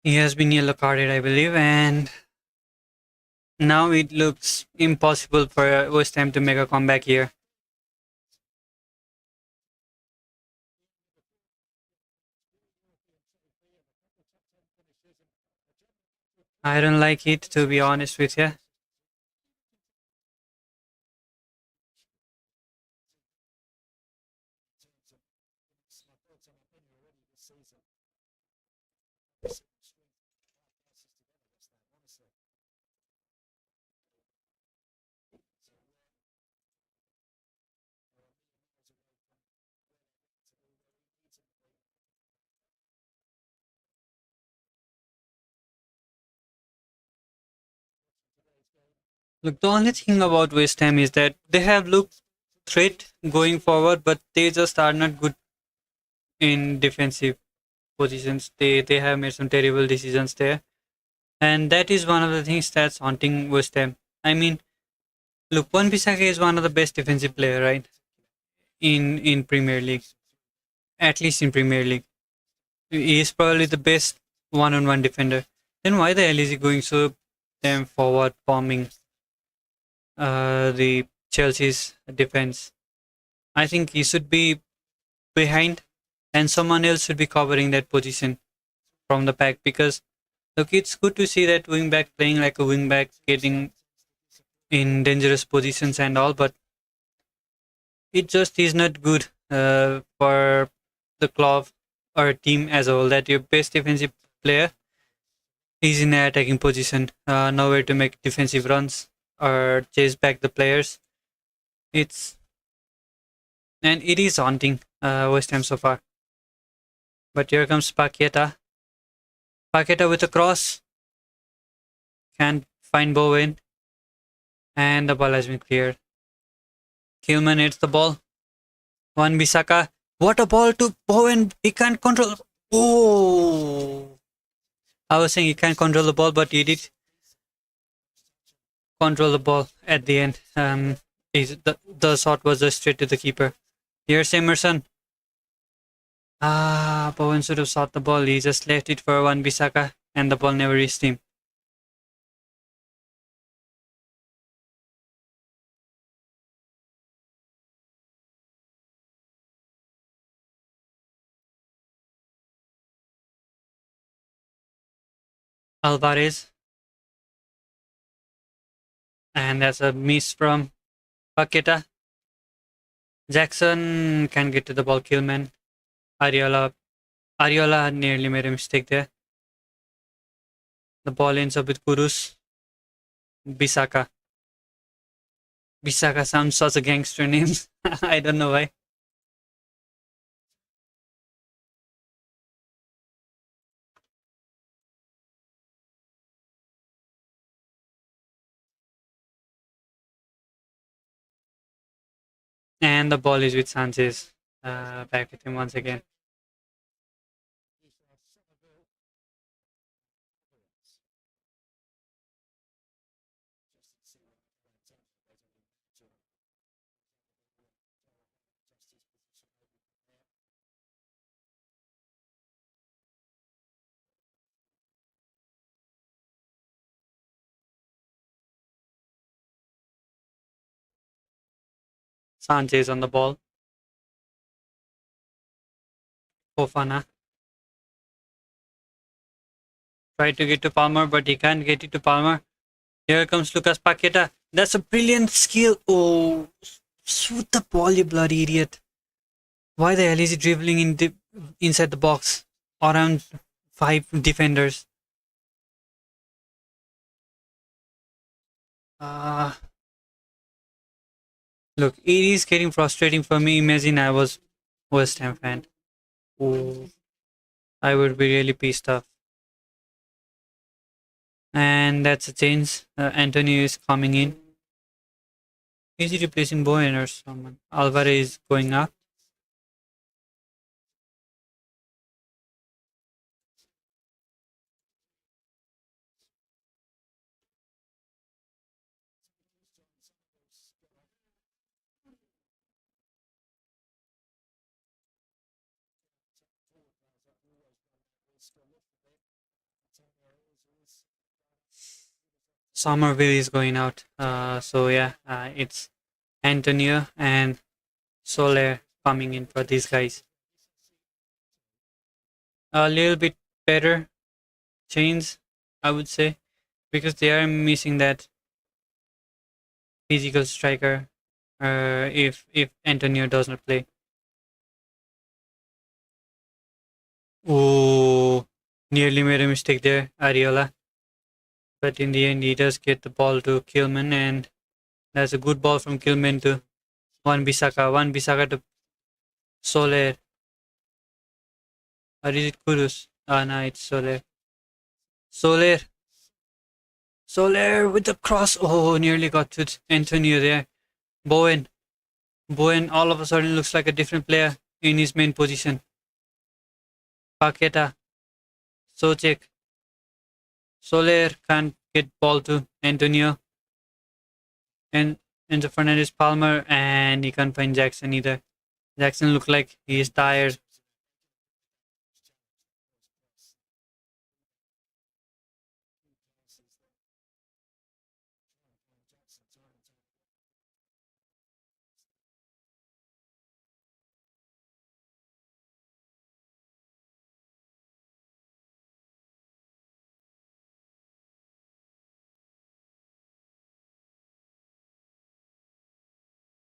He has been yellow carded, I believe, and now it looks impossible for West Ham to make a comeback here. I don't like it, to be honest with you. Look, the only thing about West Ham is that they have looked threat going forward, but they just are not good in defensive positions. They have made some terrible decisions there, and that is one of the things that's haunting West Ham. I mean, look, Wan-Bissaka is one of the best defensive player, right? In Premier League, at least in Premier League, he is probably the best one-on-one defender. Then why the hell is he going so damn forward, bombing the Chelsea's defense? I think he should be behind, and someone else should be covering that position from the pack. Because look, it's good to see that wing back playing like a wing back, getting in dangerous positions and all, but it just is not good for the club or team as a whole that your best defensive player is in an attacking position, nowhere to make defensive runs or chase back the players. It is haunting West Ham so far. But here comes Paqueta. Paqueta with a cross. Can't find Bowen. And the ball has been cleared. Kilman hits the ball. Wan-Bissaka. What a ball to Bowen. He can't control. Oh! I was saying he can't control the ball, but he did control the ball at the end. The shot was just straight to the keeper. Here's Emerson. Bowen should have shot the ball. He just left it for Wan-Bissaka, and the ball never reached him. Alvarez. And that's a miss from Paqueta. Jackson can get to the ball. Kilman. Ariola nearly made a mistake there. The ball ends up with Kudus. Bissaka. Bissaka sounds such a gangster name. I don't know why. And the ball is with Sanchez. Back with him once again. Sanchez on the ball. Fofana. Try to get to Palmer, but he can't get it to Palmer. Here comes Lucas Paqueta. That's a brilliant skill. Oh, shoot the ball, you bloody idiot. Why the hell is he dribbling inside the box? Around 5 defenders. Look, it is getting frustrating for me. Imagine I was West Ham fan. Oh, I would be really pissed off. And that's a change. Antonio is coming in. Is he replacing Bowen or someone? Alvarez is going up. Somerville is going out. So yeah, it's Antonio and Soler coming in for these guys. A little bit better change, I would say, because they are missing that physical striker. If Antonio does not play. Oh, nearly made a mistake there, Ariola. But in the end, he does get the ball to Kilman, and that's a good ball from Kilman to Wan-Bissaka. Wan-Bissaka to Soler. Or is it Kudus? No, it's Soler. Soler. Soler with the cross. Oh, nearly got to Antonio there. Bowen. Bowen all of a sudden looks like a different player in his main position. Paqueta, Socek, Soler can't get ball to Antonio, and Enzo Fernandez Palmer, and he can't find Jackson either. Jackson look like he is tired.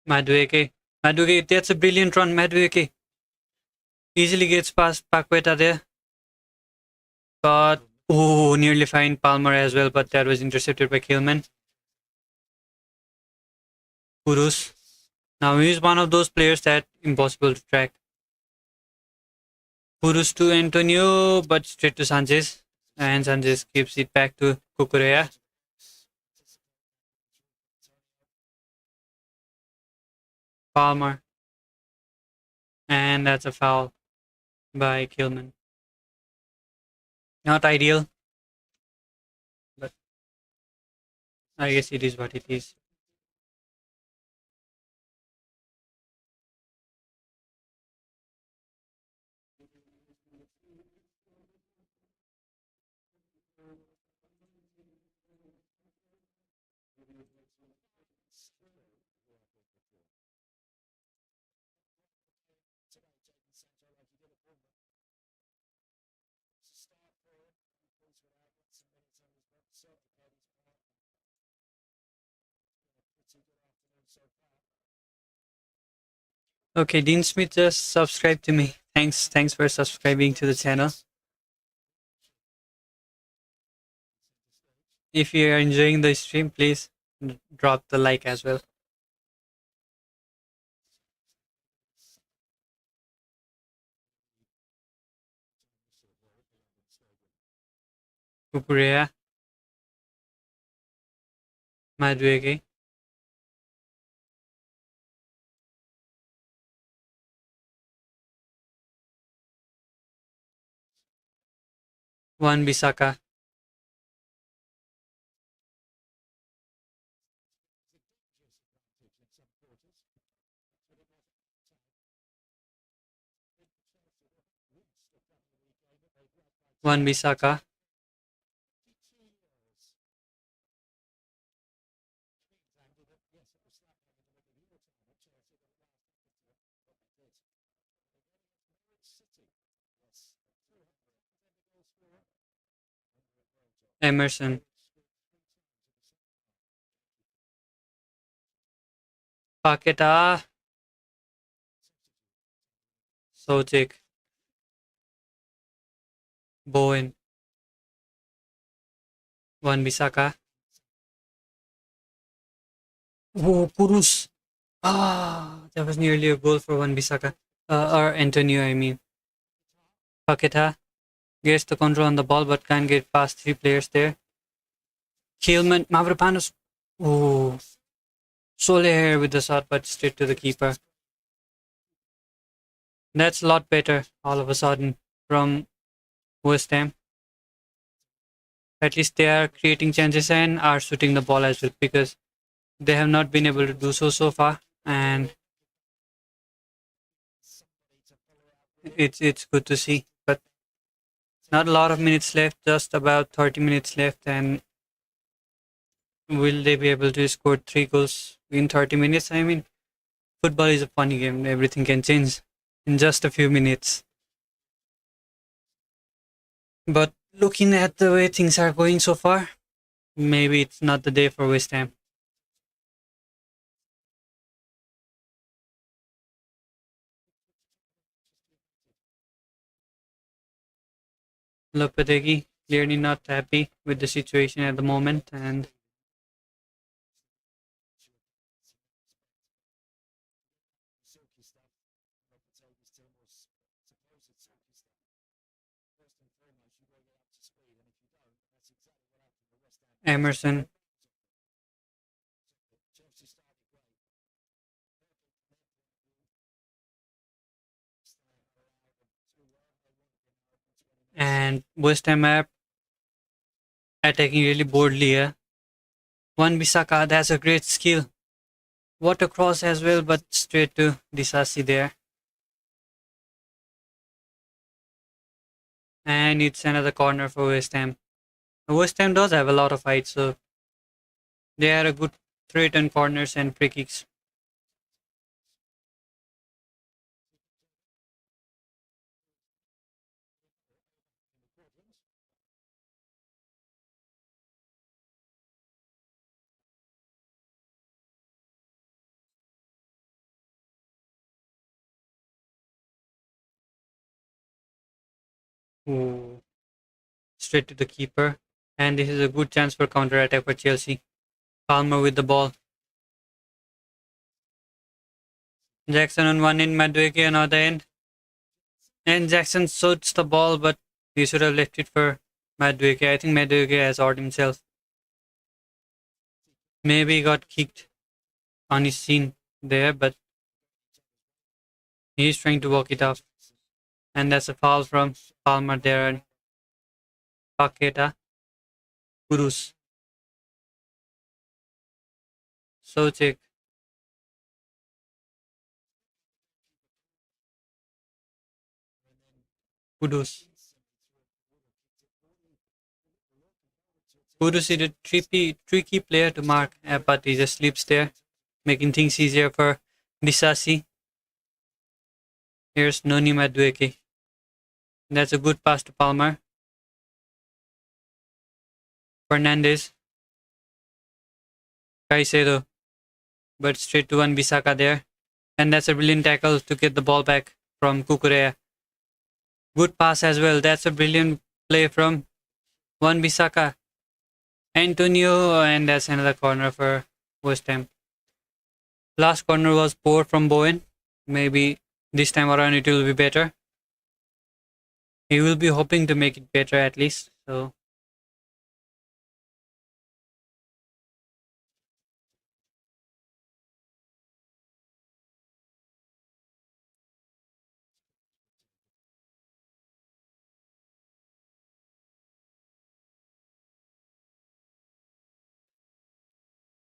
Madueke. Madueke, that's a brilliant run. Madueke easily gets past Paqueta there. But, oh, nearly find Palmer as well, but that was intercepted by Killman. Purus. Now he's one of those players that impossible to track. Purus to Antonio, but straight to Sanchez. And Sanchez gives it back to Cucurella. Palmer. And that's a foul by Killman. Not ideal, but I guess it is what it is. Okay, Dean Smith just subscribed to me. Thanks for subscribing to the channel. If you are enjoying the stream, please drop the like as well. Cucurella. Madueke. Wan Bisaka. Wan Bisaka. Emerson. Paqueta. Sojek. Bowen. Wan Bisaka. Oh, Purus. That was nearly a goal for Wan Bisaka. Or Antonio, I mean. Paqueta gets the control on the ball but can't get past three players there. Keelman, Mavropanos. Oh, Soler with the shot but straight to the keeper. That's a lot better all of a sudden from West Ham. At least they are creating chances and are shooting the ball as well, because they have not been able to do so far. And it's good to see. But not a lot of minutes left, just about 30 minutes left. And will they be able to score 3 goals in 30 minutes? I mean, football is a funny game. Everything can change in just a few minutes. But looking at the way things are going so far, maybe it's not the day for West Ham. Lopetegui clearly not happy with the situation at the moment, and Emerson. And West Ham are attacking really boldly here. One Bisaka, that's a great skill. What a cross as well, but straight to Disasi there. And it's another corner for West Ham. West Ham does have a lot of height, so they are a good threat on corners and free kicks. Ooh, straight to the keeper. And this is a good chance for counter attack for Chelsea. Palmer with the ball. Jackson on one end, Madueke on the other end. And Jackson shoots the ball, but he should have left it for Madueke. I think Madueke has hurt himself. Maybe he got kicked on his scene there, but he's trying to walk it off. And that's a foul from Palmer there and Paqueta. Kudus. Socek. Kudus. Kudus is a tricky player to mark, but he just slips there, making things easier for Disasi. Here's Noni Madueke. That's a good pass to Palmer. Fernandez. Caicedo. But straight to one Bisaka there. And that's a brilliant tackle to get the ball back from Kukurea. Good pass as well. That's a brilliant play from one Bisaka. Antonio, and that's another corner for West Ham. Last corner was poor from Bowen. Maybe this time around it will be better. He will be hoping to make it better at least. So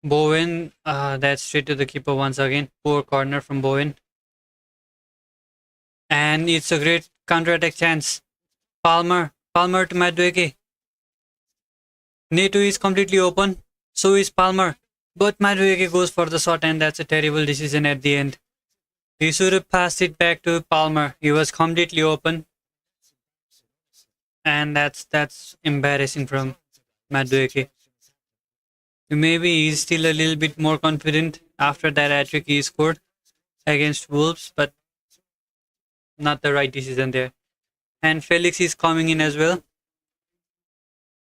Bowen, that's straight to the keeper once again. Poor corner from Bowen. And it's a great counter-attack chance. Palmer to Madueke. Neto is completely open. So is Palmer. But Madueke goes for the shot, and that's a terrible decision at the end. He should have passed it back to Palmer. He was completely open. And that's embarrassing from Madueke. Maybe he's still a little bit more confident after that hat-trick he scored against Wolves, but not the right decision there. And Felix is coming in as well.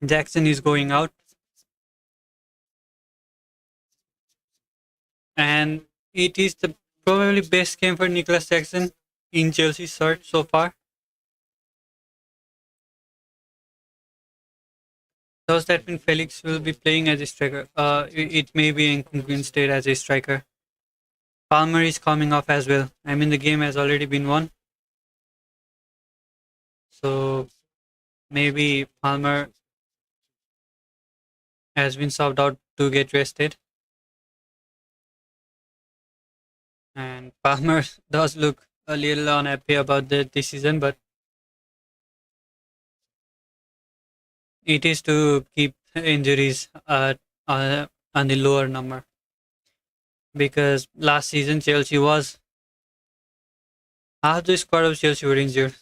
Jackson is going out. And it is the probably best game for Nicholas Jackson in Chelsea's shirt so far. Does that mean Felix will be playing as a striker? It may be in state as a striker. Palmer is coming off as well. I mean, the game has already been won. So maybe Palmer has been subbed out to get rested. And Palmer does look a little unhappy about the decision, but it is to keep injuries on the lower number. Because last season Chelsea was half the squad of Chelsea were injured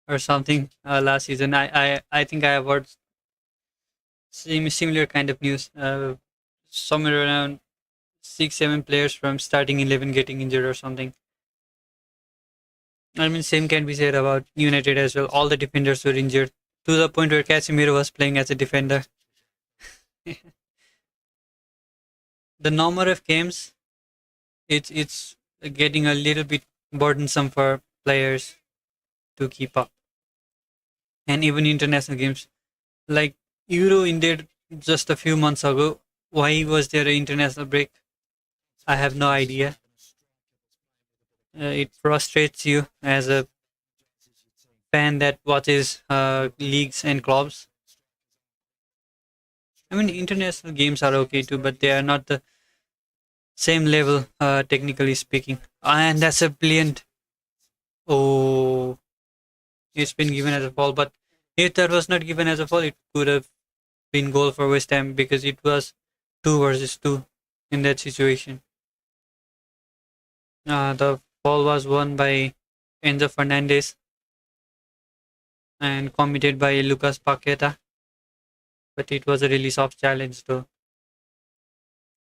or something last season. I think I have heard similar kind of news. Somewhere around 6-7 players from starting 11 getting injured or something. I mean, same can be said about United as well. All the defenders were injured to the point where Casemiro was playing as a defender. The number of games, it's getting a little bit burdensome for players to keep up. And even international games, like Euro ended just a few months ago. Why was there an international break? I have no idea. It frustrates you as a fan that watches leagues and clubs. I mean, international games are okay too, but they are not the same level, technically speaking. And that's a brilliant. Oh, it's been given as a foul, but if that was not given as a foul, it could have been goal for West Ham because it was 2 versus 2 in that situation. The foul was won by Enzo Fernandez and committed by Lucas Paqueta, but it was a really soft challenge though.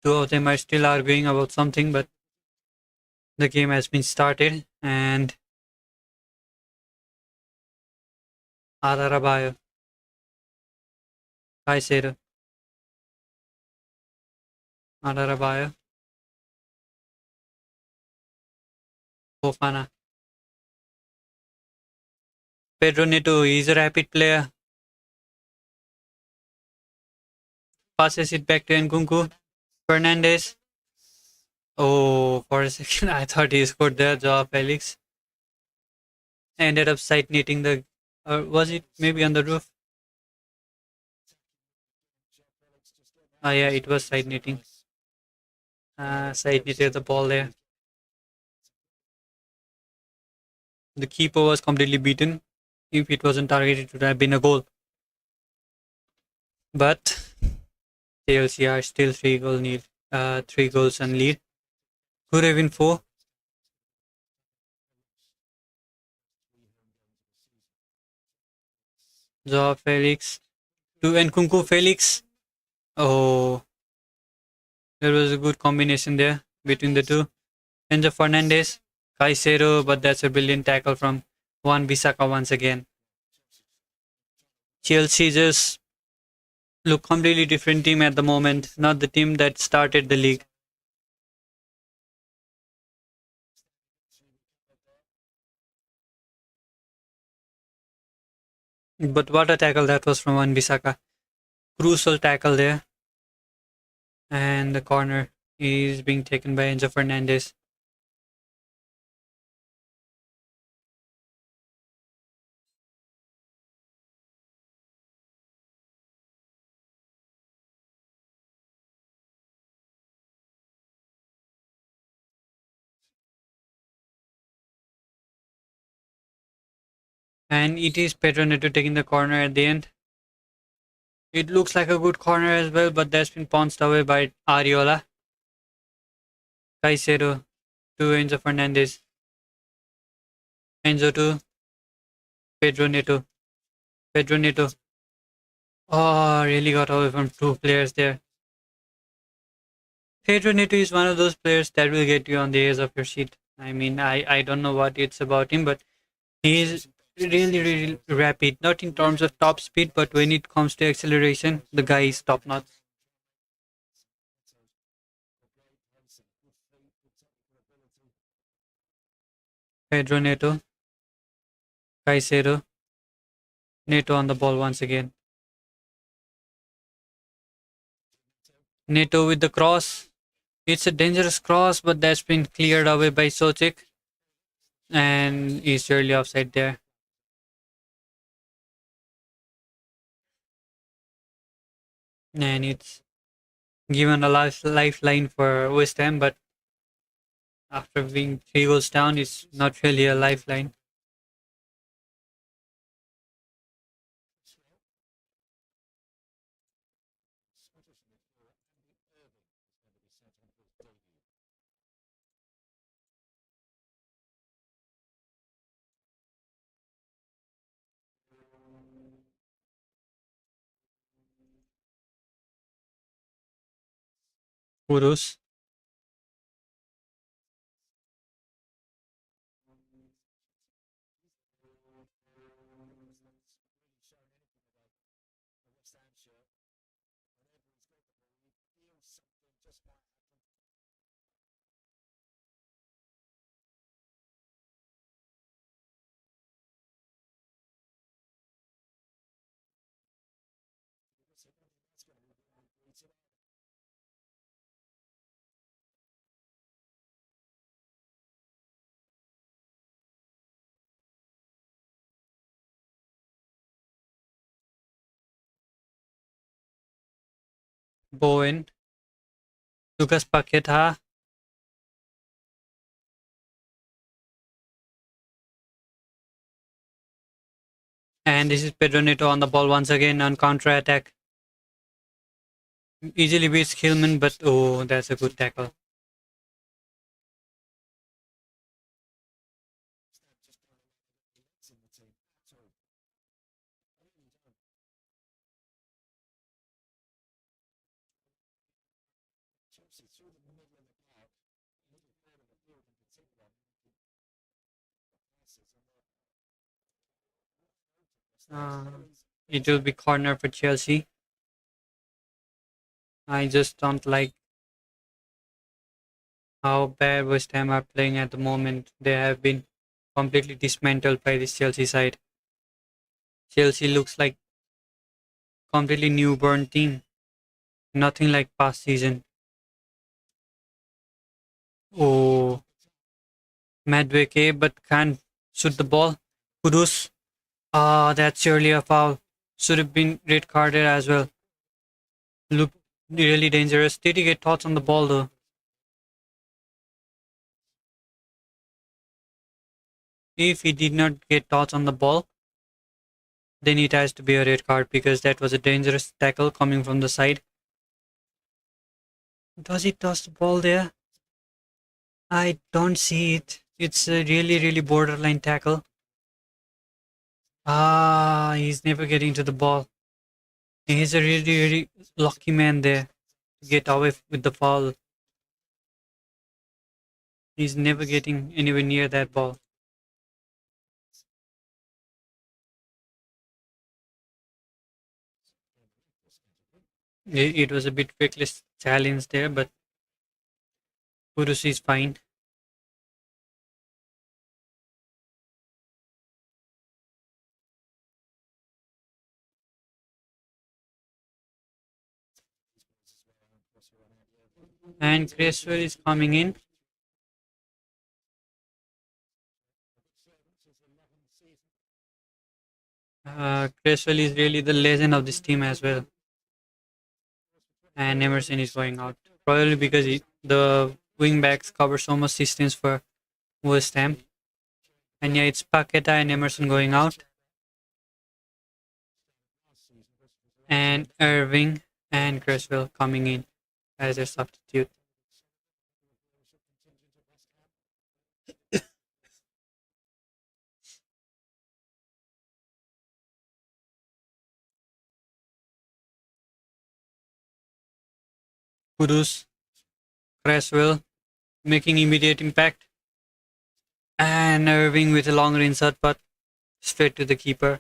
Two of them are still arguing about something, but the game has been started and Adarabayo, Caicedo, Adarabayo, Fofana. Pedro Neto is a rapid player. Passes it back to Nkunku. Fernandez. Oh, for a second I thought he scored there. Joao Felix ended up side knitting the. Or was it maybe on the roof? Oh yeah, it was side knitting. Side knitted the ball there. The keeper was completely beaten. If it wasn't targeted, it would have been a goal. But Chelsea are still 3 goals and lead. Could have been four. Joao Felix to Nkunku Felix. Oh, there was a good combination there between the two. Enzo Fernandez, Caicedo, but that's a brilliant tackle from Juan Bissaka once again. Chelsea just look completely different team at the moment, not the team that started the league. But what a tackle that was from Juan Bissaka. Crucial tackle there. And the corner is being taken by Enzo Fernandez. And it is Pedro Neto taking the corner at the end. It looks like a good corner as well, but that's been pounced away by Ariola. Caicedo to Enzo Fernandez. Enzo to Pedro Neto. Pedro Neto. Oh, really got away from two players there. Pedro Neto is one of those players that will get you on the edge of your seat. I mean, I don't know what it's about him, but he is really, really rapid. Not in terms of top speed, but when it comes to acceleration, the guy is top notch. Pedro Neto, Caicedo, Neto on the ball once again. Neto with the cross. It's a dangerous cross, but that's been cleared away by Socek. And he's surely offside there. And it's given a lifeline for West Ham, but after being 3 goals down, it's not really a lifeline. Kudos. Bowen, Lucas Paqueta, and this is Pedro Neto on the ball once again on counter attack. Easily beats Hillman, but oh, that's a good tackle. Uh, it will be corner for Chelsea. I just don't like how bad West Ham are playing at the moment. They have been completely dismantled by this Chelsea side. Chelsea looks like completely newborn team. Nothing like past season. Oh, Madweke, but can't shoot the ball. Kudus. Ah, that's surely a foul. Should have been red carded as well. Look really dangerous. Did he get thoughts on the ball though? If he did not get thoughts on the ball, then it has to be a red card because that was a dangerous tackle coming from the side. Does he toss the ball there? I don't see it. It's a really, really borderline tackle. Ah, he's never getting to the ball. He's a really, really lucky man there to get away with the foul. He's never getting anywhere near that ball. It was a bit reckless challenge there, but Kudus is fine. And Cresswell is coming in. Cresswell is really the legend of this team as well. And Emerson is going out. Probably because the wing backs cover so much distance for West Ham. And yeah, it's Paqueta and Emerson going out. And Irving and Cresswell coming in as a substitute. Kudus, Cresswell making immediate impact. And Irving with a long range shot, but straight to the keeper.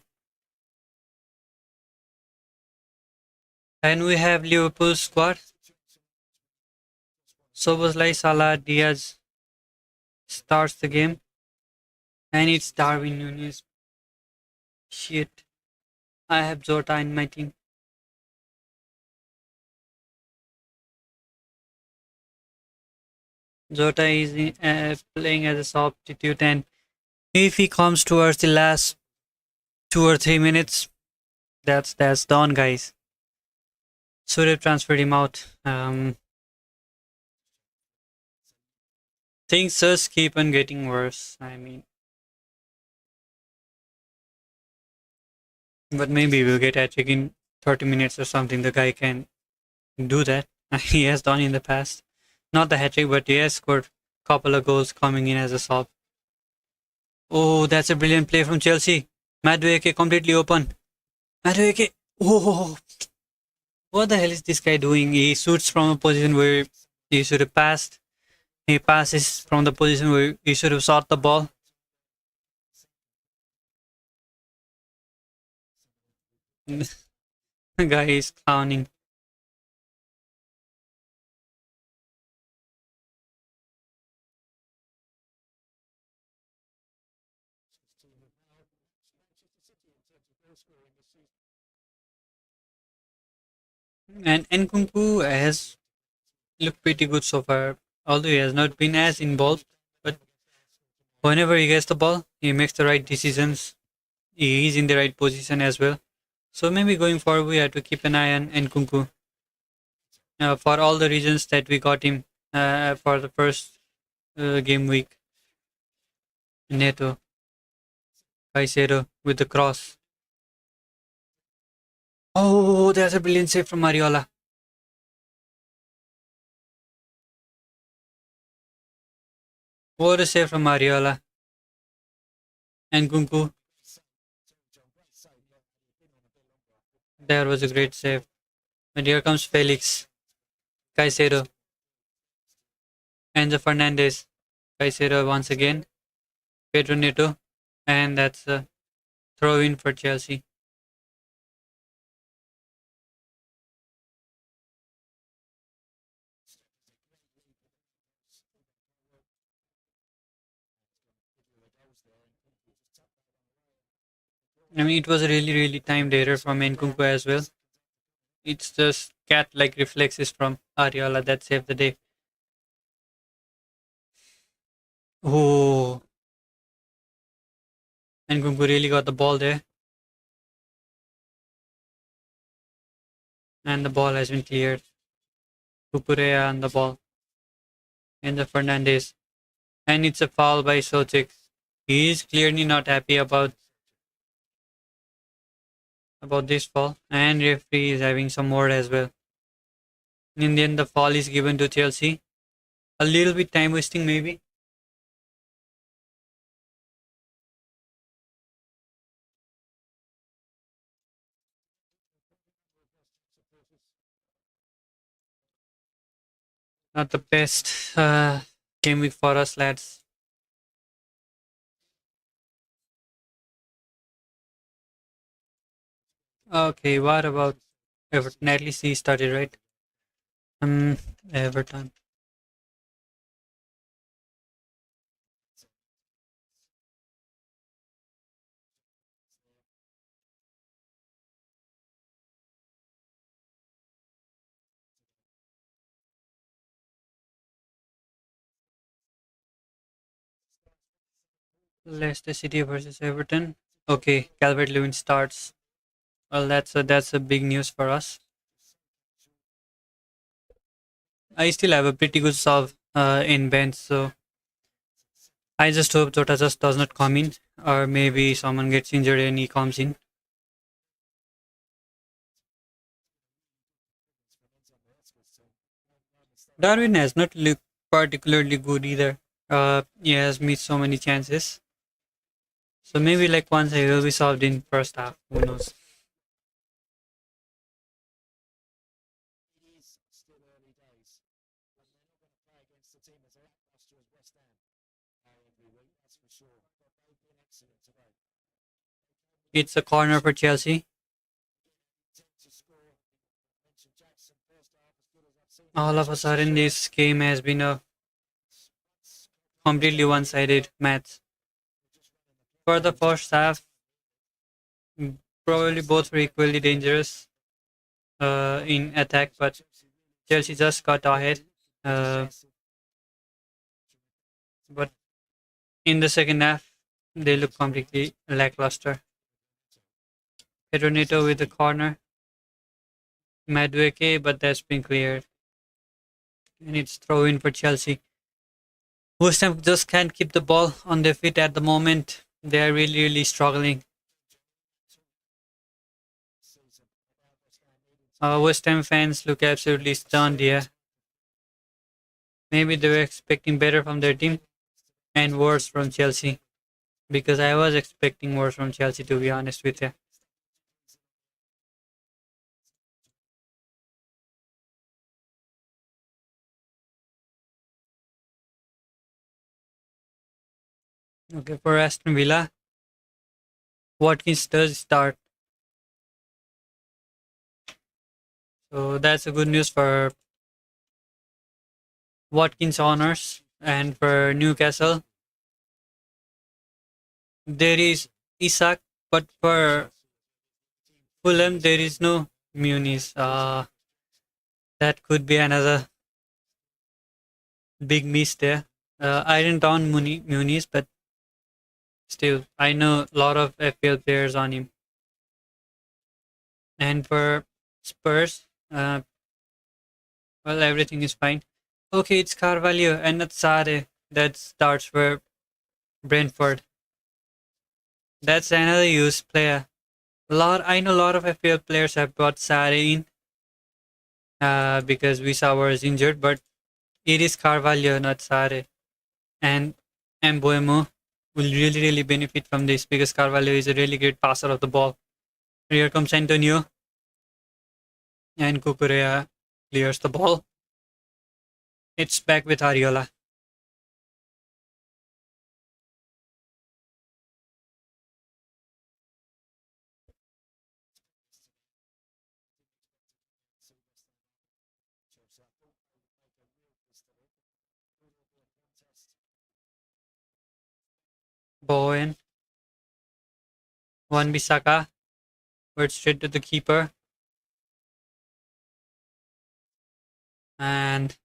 And we have Liverpool squad. Soboslai, Salah, Diaz starts the game. And it's Darwin Nunez. Shit. I have Jota in my team. Jota is playing as a substitute, and if he comes towards the last 2 or 3 minutes, that's done, guys. Should have transferred him out. Things just keep on getting worse. I mean, but maybe we'll get a trick in 30 minutes or something. The guy can do that. He has done in the past. Not the hat trick, but he has scored a couple of goals coming in as a sub. Oh, that's a brilliant play from Chelsea. Madueke completely open. Madueke. Oh, what the hell is this guy doing? He shoots from a position where he should have passed. He passes from the position where he should have shot the ball. The guy is clowning. And Nkunku has looked pretty good so far, although he has not been as involved. But whenever he gets the ball, he makes the right decisions. He is in the right position as well. So maybe going forward, we have to keep an eye on Nkunku. for all the reasons that we got him for the first game week. Neto, Caicedo with the cross. Oh, there's a brilliant save from Mariola. What a save from Mariola. And Kunku. There was a great save. And here comes Felix. Caicedo. Enzo Fernandez. Caicedo once again. Pedro Neto. And that's a throw in for Chelsea. I mean, it was a really, really timed error from Nkunku as well. It's just cat-like reflexes from Ariola that saved the day. Oh, Nkunku really got the ball there. And the ball has been cleared. Cucurella on the ball. And the Fernandez. And it's a foul by Sochik. He is clearly not happy about this foul. And referee is having some word as well. In the end, the foul is given to Chelsea. A little bit time wasting maybe. Not the best game week for us, lads. Okay, what about Everton? At least he started, right? Everton. Leicester City versus Everton. Okay, Calvert-Lewin starts. Well, that's a big news for us. I still have a pretty good solve in bench, so I just hope Jota just does not come in, or maybe someone gets injured and he comes in. Darwin has not looked particularly good either. He has missed so many chances. So maybe like once he will be solved in first half. Who knows? It's a corner for Chelsea. All of a sudden, this game has been a completely one-sided match. For the first half, probably both were equally dangerous in attack, but Chelsea just got ahead. Uh, but in the second half, they look completely lackluster. Pedro Neto with the corner. Madueke, but that's been cleared. And it's throw in for Chelsea. West Ham just can't keep the ball on their feet at the moment. They are really, really struggling. West Ham fans look absolutely stunned here. Maybe they were expecting better from their team and worse from Chelsea. Because I was expecting worse from Chelsea, to be honest with you. Okay, for Aston Villa, Watkins does start. So that's a good news for Watkins honors. And for Newcastle, there is Isak, but for Fulham, there is no Muniz. That could be another big miss there. I didn't own Muniz, but still, I know a lot of FPL players on him. And for Spurs, Well, everything is fine. Okay, it's Carvalho and not Sade that starts for Brentford. That's another used player. I know a lot of FPL players have brought Sade in because Wisawa is injured, but it is Carvalho, not Sade. And Mbuemo will really benefit from this because Carvalho is a really great passer of the ball. Here comes Antonio, and Cucurella clears the ball. It's back with Ariola. Bowen, Wan Bissaka, went straight to the keeper, and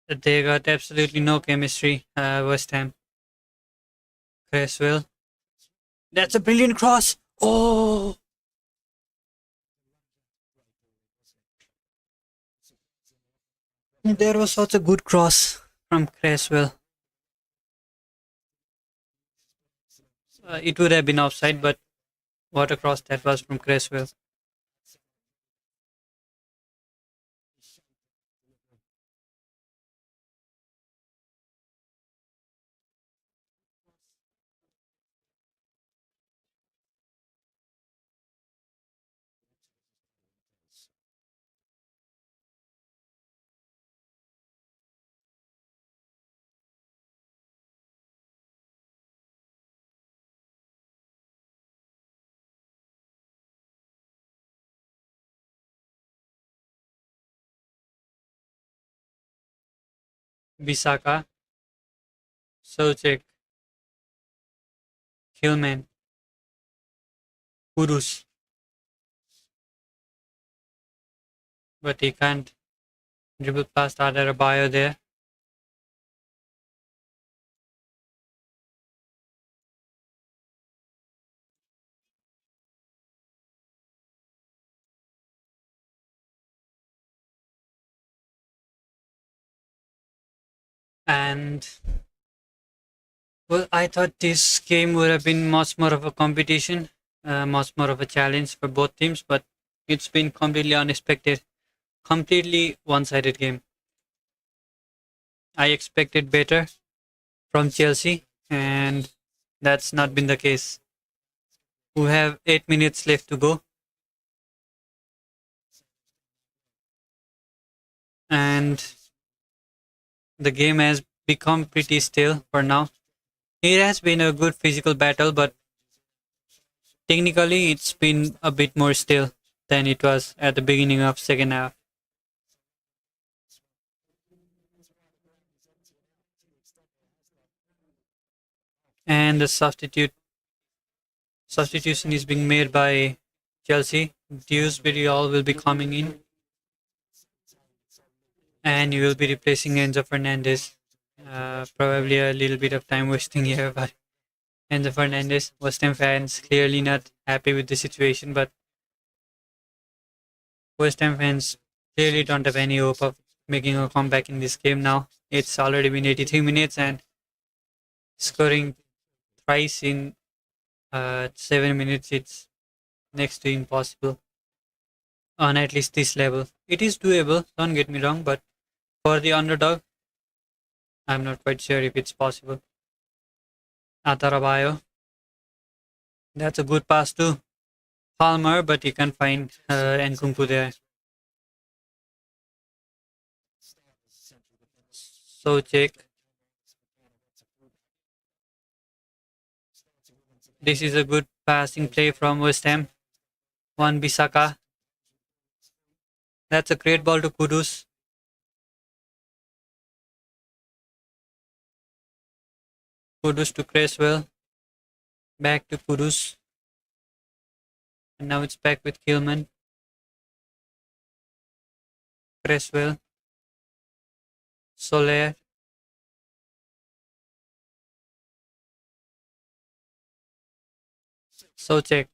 they got absolutely no chemistry. West Ham. Cresswell. That's a brilliant cross. Oh, there was such a good cross from Cresswell. It would have been offside, but what a cross that was from Cresswell. Bisaka, Socek, Hillman, Kudus, but he can't dribble past Adarabioyo there. And well, I thought this game would have been much more of a competition, much more of a challenge for both teams, but it's been completely unexpected, completely one-sided game. I expected better from Chelsea, and that's not been the case. We have 8 minutes left to go, and the game has become pretty still for now. It has been a good physical battle, but technically it's been a bit more still than it was at the beginning of second half. And the substitution is being made by Chelsea. Dewsbury all will be coming in, and you will be replacing Enzo Fernandez. Probably a little bit of time wasting here, but Enzo Fernandez, West Ham fans clearly not happy with the situation, but West Ham fans clearly don't have any hope of making a comeback in this game now. It's already been 83 minutes, and scoring thrice in 7 minutes, it's next to impossible on at least this level. It is doable, don't get me wrong, but for the underdog, I'm not quite sure if it's possible. Atarabayo, that's a good pass to Palmer, but he can't find Nkunku there. So check. This is a good passing play from West Ham. Wan Bissaka. That's a great ball to Kudus. Kudus to Cresswell. Back to Kudus. And now it's back with Kilman. Cresswell. Soler. Socek.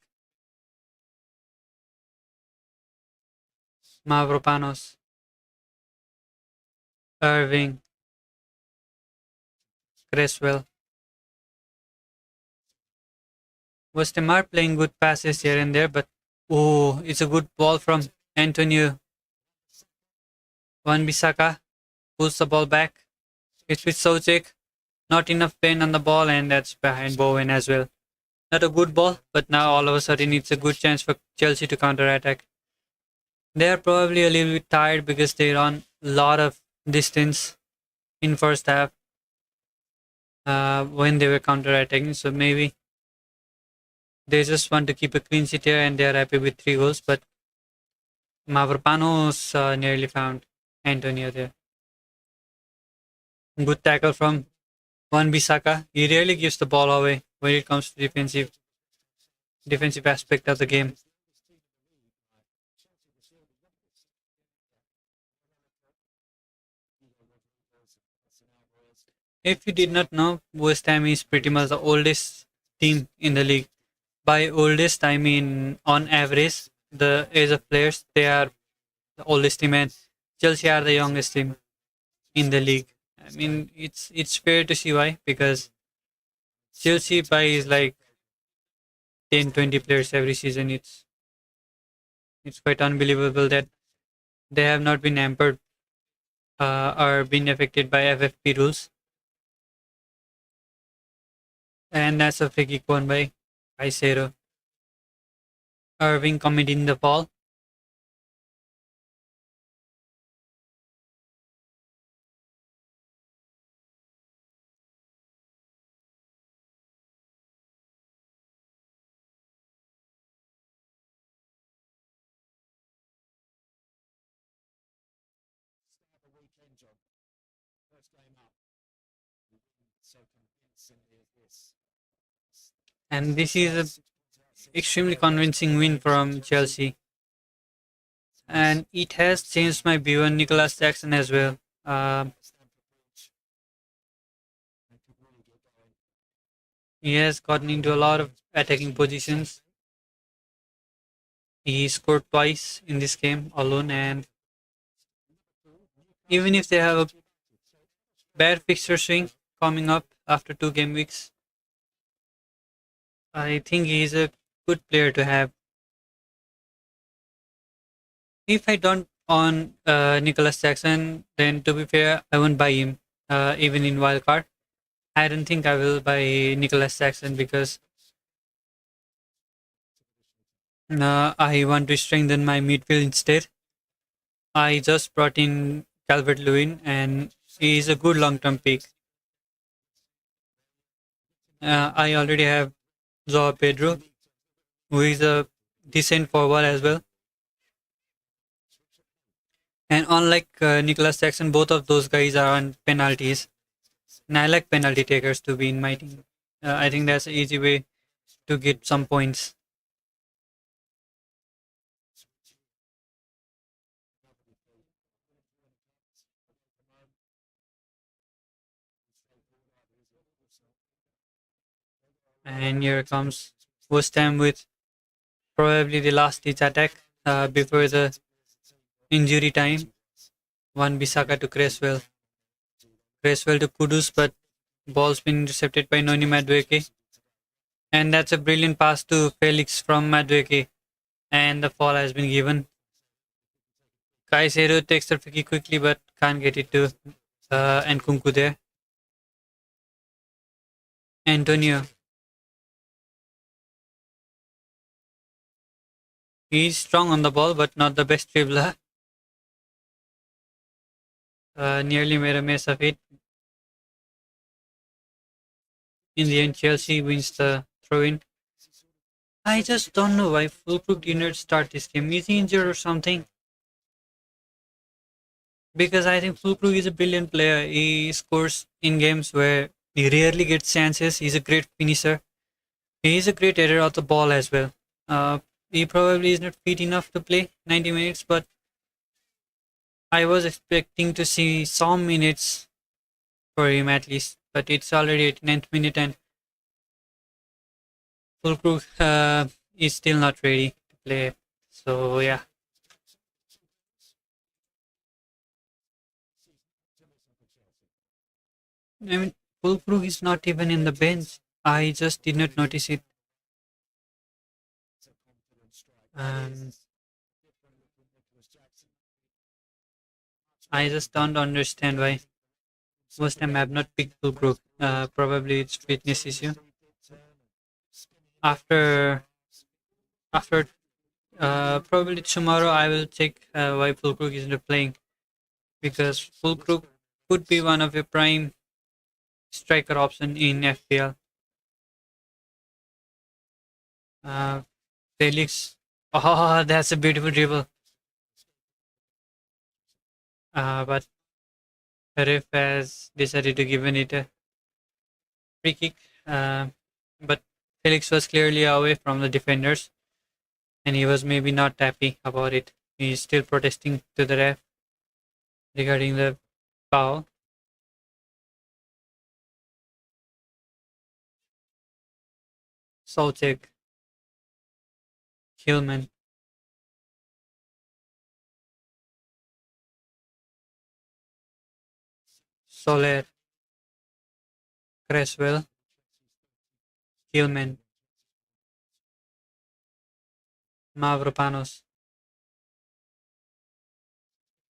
Mavropanos. Irving, Cresswell. Westemar playing good passes here and there, but oh, it's a good ball from Antonio. Wan Bissaka pulls the ball back. It's with Soucek. Not enough pain on the ball, and that's behind Bowen as well. Not a good ball, but now all of a sudden it's a good chance for Chelsea to counter attack. They are probably a little bit tired because they run a lot of distance in first half when they were counter attacking. So maybe they just want to keep a clean sheet here and they are happy with 3 goals. But Mavropanos nearly found Antonio there. Good tackle from Wan Bissaka. He rarely gives the ball away when it comes to defensive aspect of the game. If you did not know, West Ham is pretty much the oldest team in the league. By oldest, I mean on average, the age of players, they are the oldest team, and Chelsea are the youngest team in the league. I mean, it's fair to see why, because Chelsea buys like 10, 20 players every season. It's quite unbelievable that they have not been hampered or been affected by FFP rules. And that's a free kick won by Caicedo. Irving committing the ball. And this is a extremely convincing win from Chelsea. And it has changed my view on Nicholas Jackson as well. He has gotten into a lot of attacking positions. He scored twice in this game alone, and even if they have a bad fixture swing coming up after 2 game weeks, I think he is a good player to have. If I don't on Nicholas Jackson, then to be fair, I won't buy him even in wildcard. I don't think I will buy Nicholas Jackson because I want to strengthen my midfield instead. I just brought in Calvert Lewin, and he is a good long term pick. I already have Joao Pedro, who is a decent forward as well. And unlike Nicholas Jackson, both of those guys are on penalties. And I like penalty takers to be in my team. I think that's an easy way to get some points. And here comes West Ham with probably the last ditch attack before the injury time. One Bisaka to Cresswell. Cresswell to Kudus, but ball's been intercepted by Noni Madueke. And that's a brilliant pass to Felix from Madueke. And the fall has been given. Caicedo takes the free kick quickly, but can't get it to Nkunku there. Antonio. He's strong on the ball, but not the best dribbler. Nearly made a mess of it. In the end, Chelsea wins the throw-in. I just don't know why Fulkrug did not start this game. Is he injured or something? Because I think Fulkrug is a brilliant player. He scores in games where he rarely gets chances. He's a great finisher. He is a great header of the ball as well. He probably is not fit enough to play 90 minutes, but I was expecting to see some minutes for him at least. But it's already 89th minute and Fulkrug is still not ready to play. So yeah. I mean, Fulkrug is not even in the bench. I just did not notice it. Um, I just don't understand why most time I have not picked Fulkrug. Probably it's fitness issue. After after probably tomorrow I will check why Fulkrug is not playing, because Fulkrug could be one of your prime striker option in FPL. Uh, Felix. Oh, that's a beautiful dribble. But ref has decided to give it a free kick. Uh, but Felix was clearly away from the defenders, and he was maybe not happy about it. He's still protesting to the ref regarding the foul. Soucek, Hillman, Soler, Cresswell, Hillman, Mavropanos,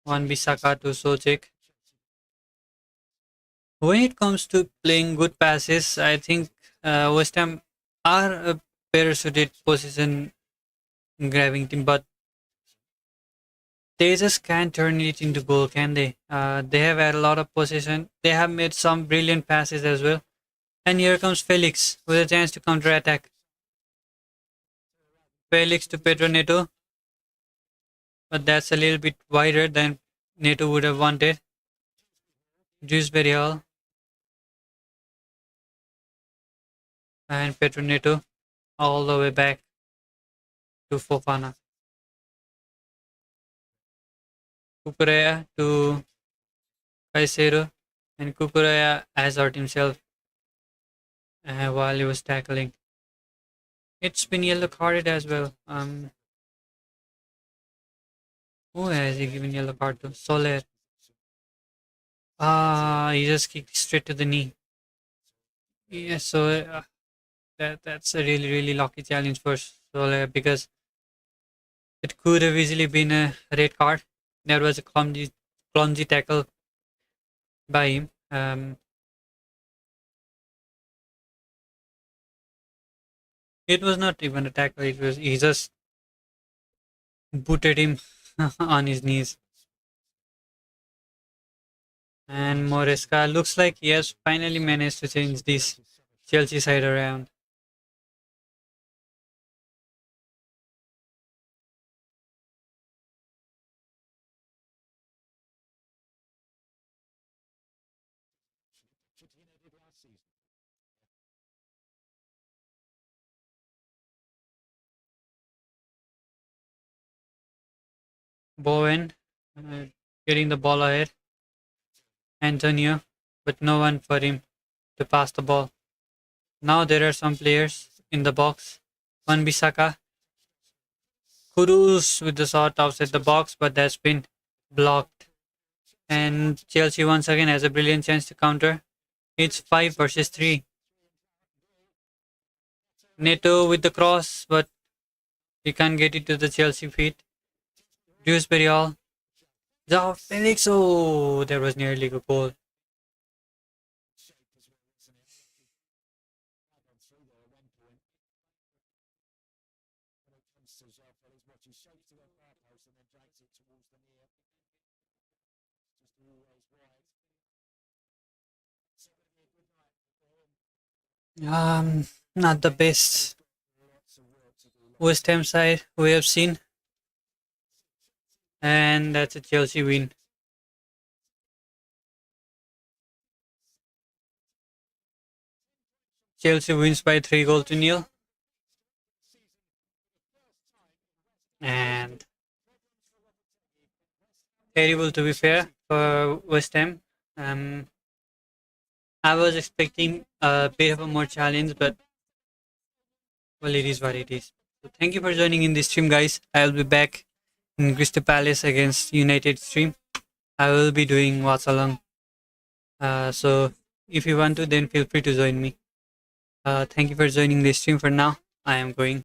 Wan Bissaka to Soucek. When it comes to playing good passes, I think West Ham are a better suited position grabbing team, but they just can't turn it into goal, can they? They have had a lot of possession. They have made some brilliant passes as well. And here comes Felix with a chance to counter attack. Felix to Pedro Neto, but that's a little bit wider than Neto would have wanted. Dewsbury Hall and Pedro Neto all the way back to Fofana. Kukurea to Caicedo, and Kukurea has hurt himself while he was tackling. It's been yellow carded as well. Who has he given yellow card to? Soler. He just kicked straight to the knee. Yeah, so that's a really lucky challenge for Soler, because it could have easily been a red card. There was a clumsy tackle by him. It was not even a tackle. He just booted him on his knees. And Moresca looks like he has finally managed to change this Chelsea side around. Bowen getting the ball ahead. Antonio, but no one for him to pass the ball. Now there are some players in the box. Wan Bissaka, Kudus with the shot outside the box, but that's been blocked. And Chelsea once again has a brilliant chance to counter. It's 5 versus 3. Neto with the cross, but he can't get it to the Chelsea feet. Dewsbury Hall. Joao Felix. Oh, there was nearly a goal. Not the best West Ham side we have seen, and that's a Chelsea win. Chelsea wins by 3-0. And terrible, to be fair, for West Ham. I was expecting a bit of a more challenge, but well, it is what it is. So thank you for joining in this stream, guys. I'll be back in Crystal Palace against United stream. I will be doing Watchalong. So if you want to, then feel free to join me. Thank you for joining the stream. For now, I am going.